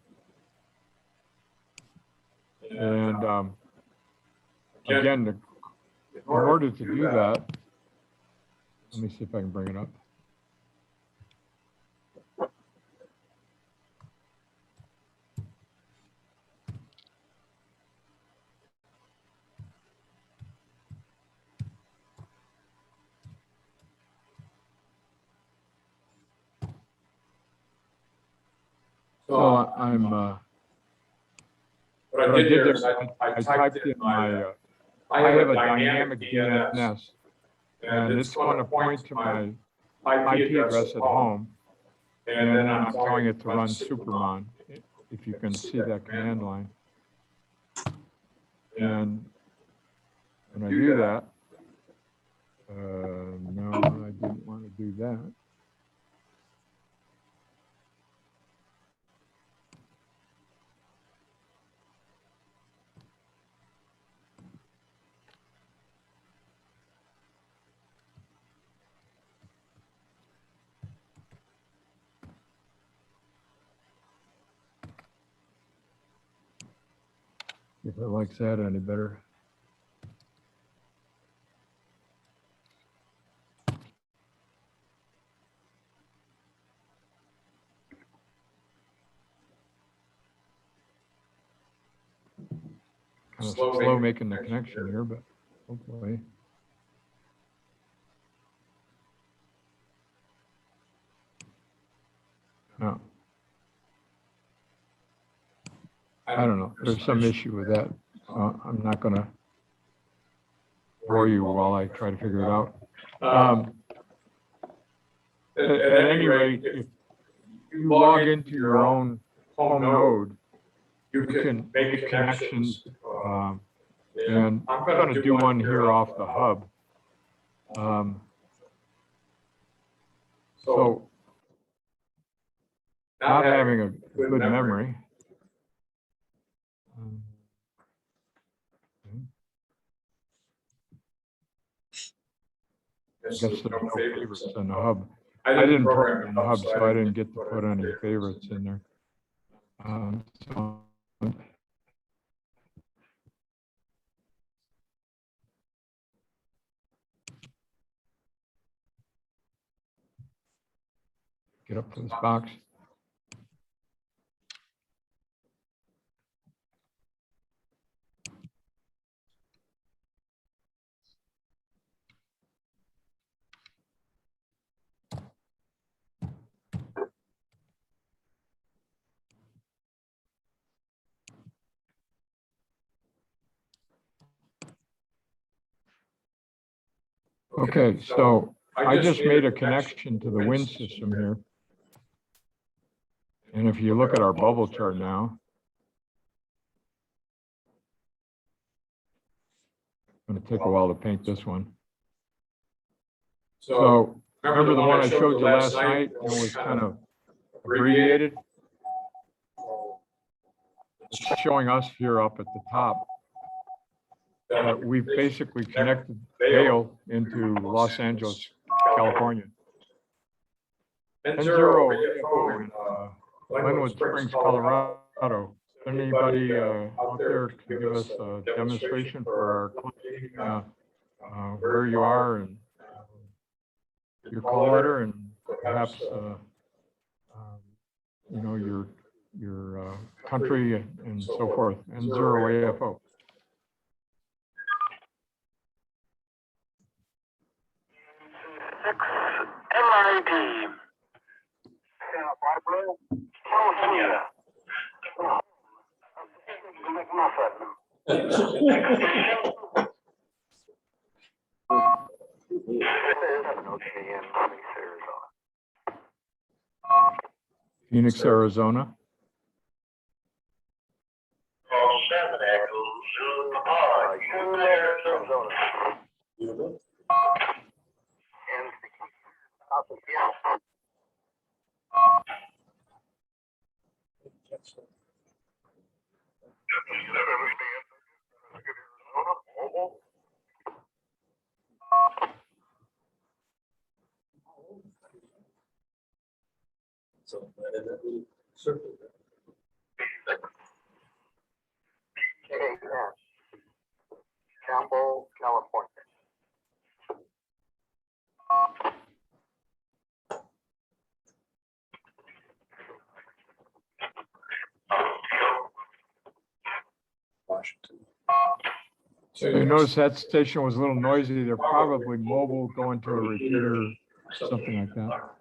And again, in order to do that, let me see if I can bring it up. So I'm, what I did there is I typed in my, I have a dynamic DNS, and it's going to point to my IP address at home, and then I'm telling it to run Supermon, if you can see that command line. And when I do that, no, I didn't want to do that. If it likes that any better. Kind of slow making the connection here, but hopefully. No. I don't know. There's some issue with that. I'm not going to bore you while I try to figure it out. At any rate, if you log into your own home node, you can make connections. And I'm going to do one here off the hub. So, not having a good memory. I guess there's no favorites in the hub. I didn't program in the hub, so I didn't get to put any favorites in there. So get up to this box. Okay, so I just made a connection to the wind system here. And if you look at our bubble chart now, it's going to take a while to paint this one. So remember the one I showed you last night? It was kind of abbreviated. It's showing us here up at the top. We've basically connected Vail into Los Angeles, California. 10-0 in Glenwood Springs, Colorado, Anybody out there can give us a demonstration for our where you are and your call letter and perhaps you know, your country and so forth, and 0 AFO. MID. Santa Barbara, California. Phoenix, Arizona. So, and that little circle there. Campbell, California. Washington. So you notice that station was a little noisy. They're probably mobile going to a repeater, something like that.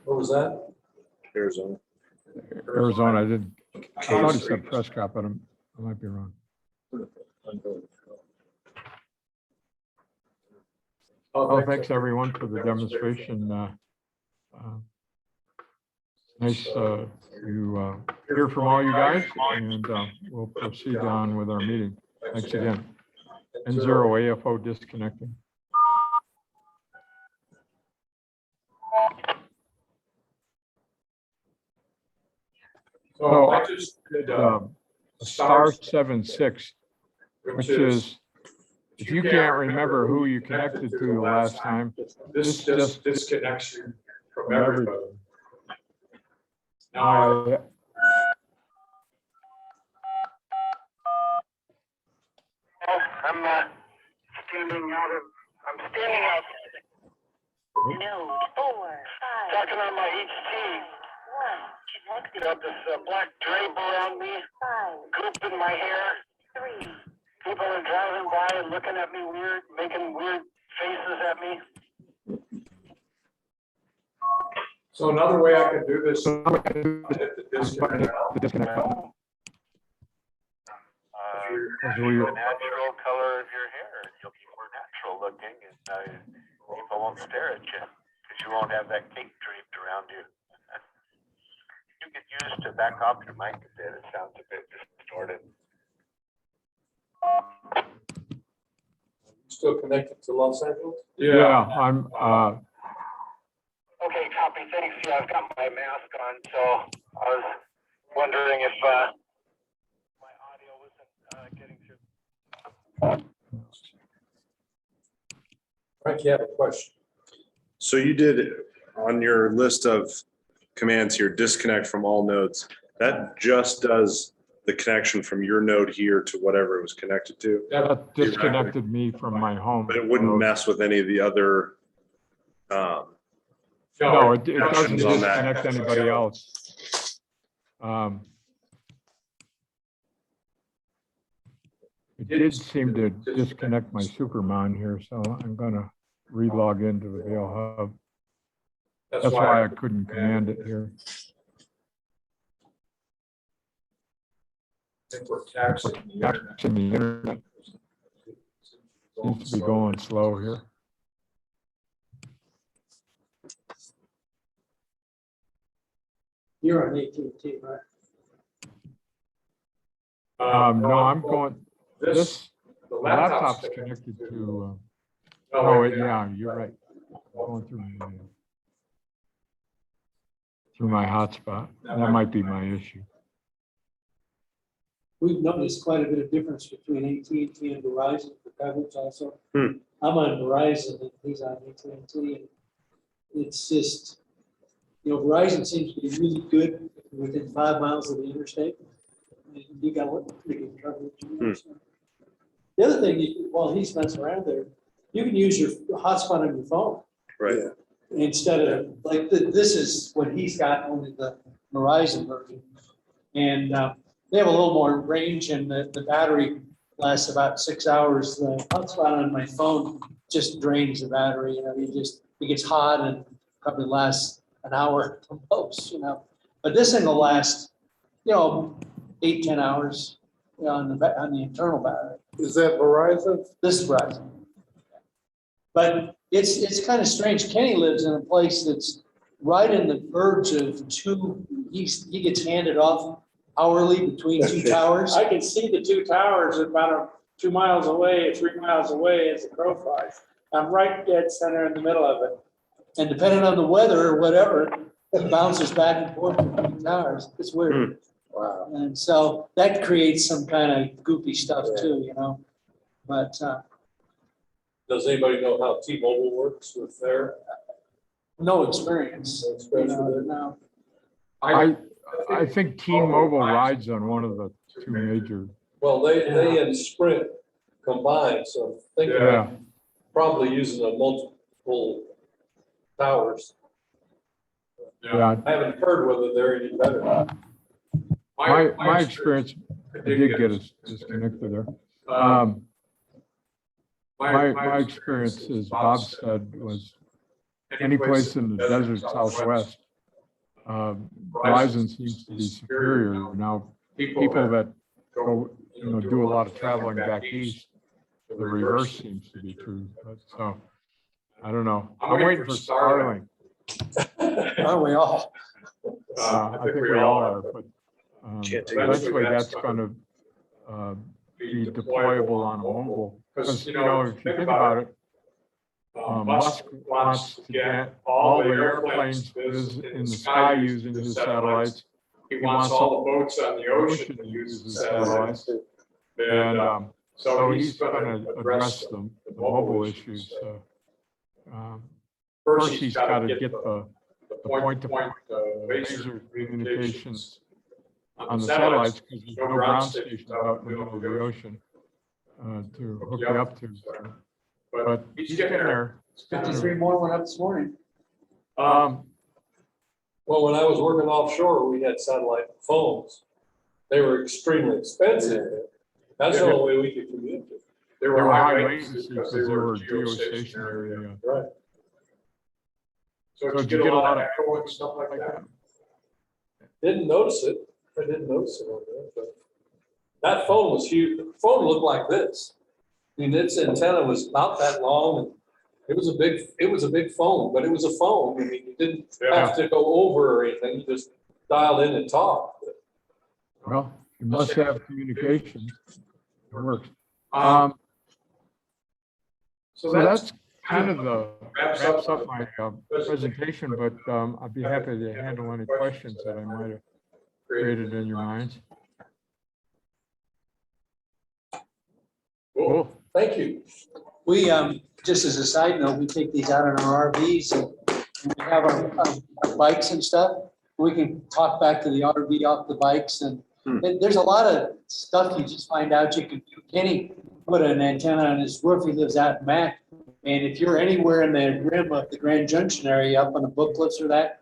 What was that? Arizona. Arizona, I didn't, I thought he said Prescott, but I might be wrong. Oh, thanks everyone for the demonstration. Nice to hear from all you guys, and we'll proceed on with our meeting. Thanks again. And 0 AFO disconnecting. So I just did *76, which is, if you can't remember who you connected to the last time, this just disconnects you from everybody. Now, I'm standing out, Node 4, 5, talking on my HT. 1, connected. Got this black drape around me, 5, goop in my hair. 3, People are driving by and looking at me weird, making weird faces at me. so another way I could do this, hit the disconnect button. The natural color of your hair, you'll be more natural looking, and people won't stare at you because you won't have that cape draped around you. You could use to back off your mic a bit. It sounds a bit distorted. Still connected to Los Angeles? Yeah, I'm, Okay, copy. Thanks. Yeah, I've got my mask on, so I was wondering if my audio wasn't getting through. Frank, you have a question? So you did on your list of commands here, disconnect from all nodes. That just does the connection from your node here to whatever it was connected to, that disconnected me from my home. but it wouldn't mess with any of the other. No, it doesn't Options on that. disconnect anybody else. It did seem to disconnect my Supermon here, so I'm gonna re-log into the Vail Hub. That's why I couldn't command it here. I think we're taxing the internet. Taxing the internet seems to be going slow here. You're on AT&T, right? No, I'm going, the laptop's connected to, yeah, you're right. Going through my hotspot. That might be my issue. we've noticed quite a bit of difference between AT&T and Verizon for coverage also. Hmm. I'm on Verizon and he's on AT&T, and it's just, Verizon seems to be really good within 5 miles of the interstate. And you got pretty good coverage. So. The other thing, while he's messing around there, you can use your hotspot on your phone. Right. Instead of, like, this is what he's got, only the Verizon version. And they have a little more range, and the battery lasts about 6 hours. The hotspot on my phone just drains the battery, it gets hot and probably lasts an hour at most, But this thing will last, 8-10 hours on the internal battery. Is that Verizon? This is Verizon. But it's kind of strange. Kenny lives in a place that's right in the verge of he gets handed off hourly between two towers. I can see the two towers about 2 miles away, or 3 miles away as the crow flies. I'm right dead center in the middle of it. And depending on the weather or whatever, it bounces back and forth between towers. It's weird. Wow. And so that creates some kind of goofy stuff too, But Does anybody know how T-Mobile works with their? no experience. No experience with it? No. I think T-Mobile rides on one of the two major. Well, they and Sprint combined, so I think Yeah. they're probably using a multiple towers. Yeah, I haven't heard whether they're any better. my experience, I did get us disconnected there. My experience, as Bob said, was any place in the desert Southwest. Verizon seems to be superior. Now, people that go, do a lot of traveling back east, the reverse seems to be true. But so, I don't know. I'm waiting for Starlink. Aren't we all? I think we all are, but Can't take eventually that's going to be deployable on a mobile. Because, if you think about it, Musk wants to get all the airplanes in the sky using his satellites. He wants all the boats on the ocean to use the satellites. And so he's going to address the mobile issues. First, he's got to get the point-to-point laser communications on the satellites, because there's no ground stations out in the middle of the ocean to hook you up to. But he's getting there. 53 more went up this morning. Well, when I was working offshore, we had satellite phones. They were extremely expensive. That's the only way we could communicate. They They were high latency latency because they were geostationary. Right. So did you get a lot of echo and stuff like that? Didn't notice it. I didn't notice it on there, but that phone was huge. The phone looked like this. I mean, its antenna was about that long, and it was a big phone, but it was a phone. I mean, you didn't have to go over or anything. You just dialed in and talked. Well, you must have communication. It works. So that's kind of wraps up my presentation, but I'd be happy to handle any questions that I might have created in your minds. Cool. Thank you. We, just as a side note, we take these out in our RVs and we have our bikes and stuff. We can talk back to the RV off the bikes, and there's a lot of stuff you just find out you can do. Kenny put an antenna on his roof. He lives out in Mac. And if you're anywhere in the rim of the Grand Junction area, up on the book cliffs or that,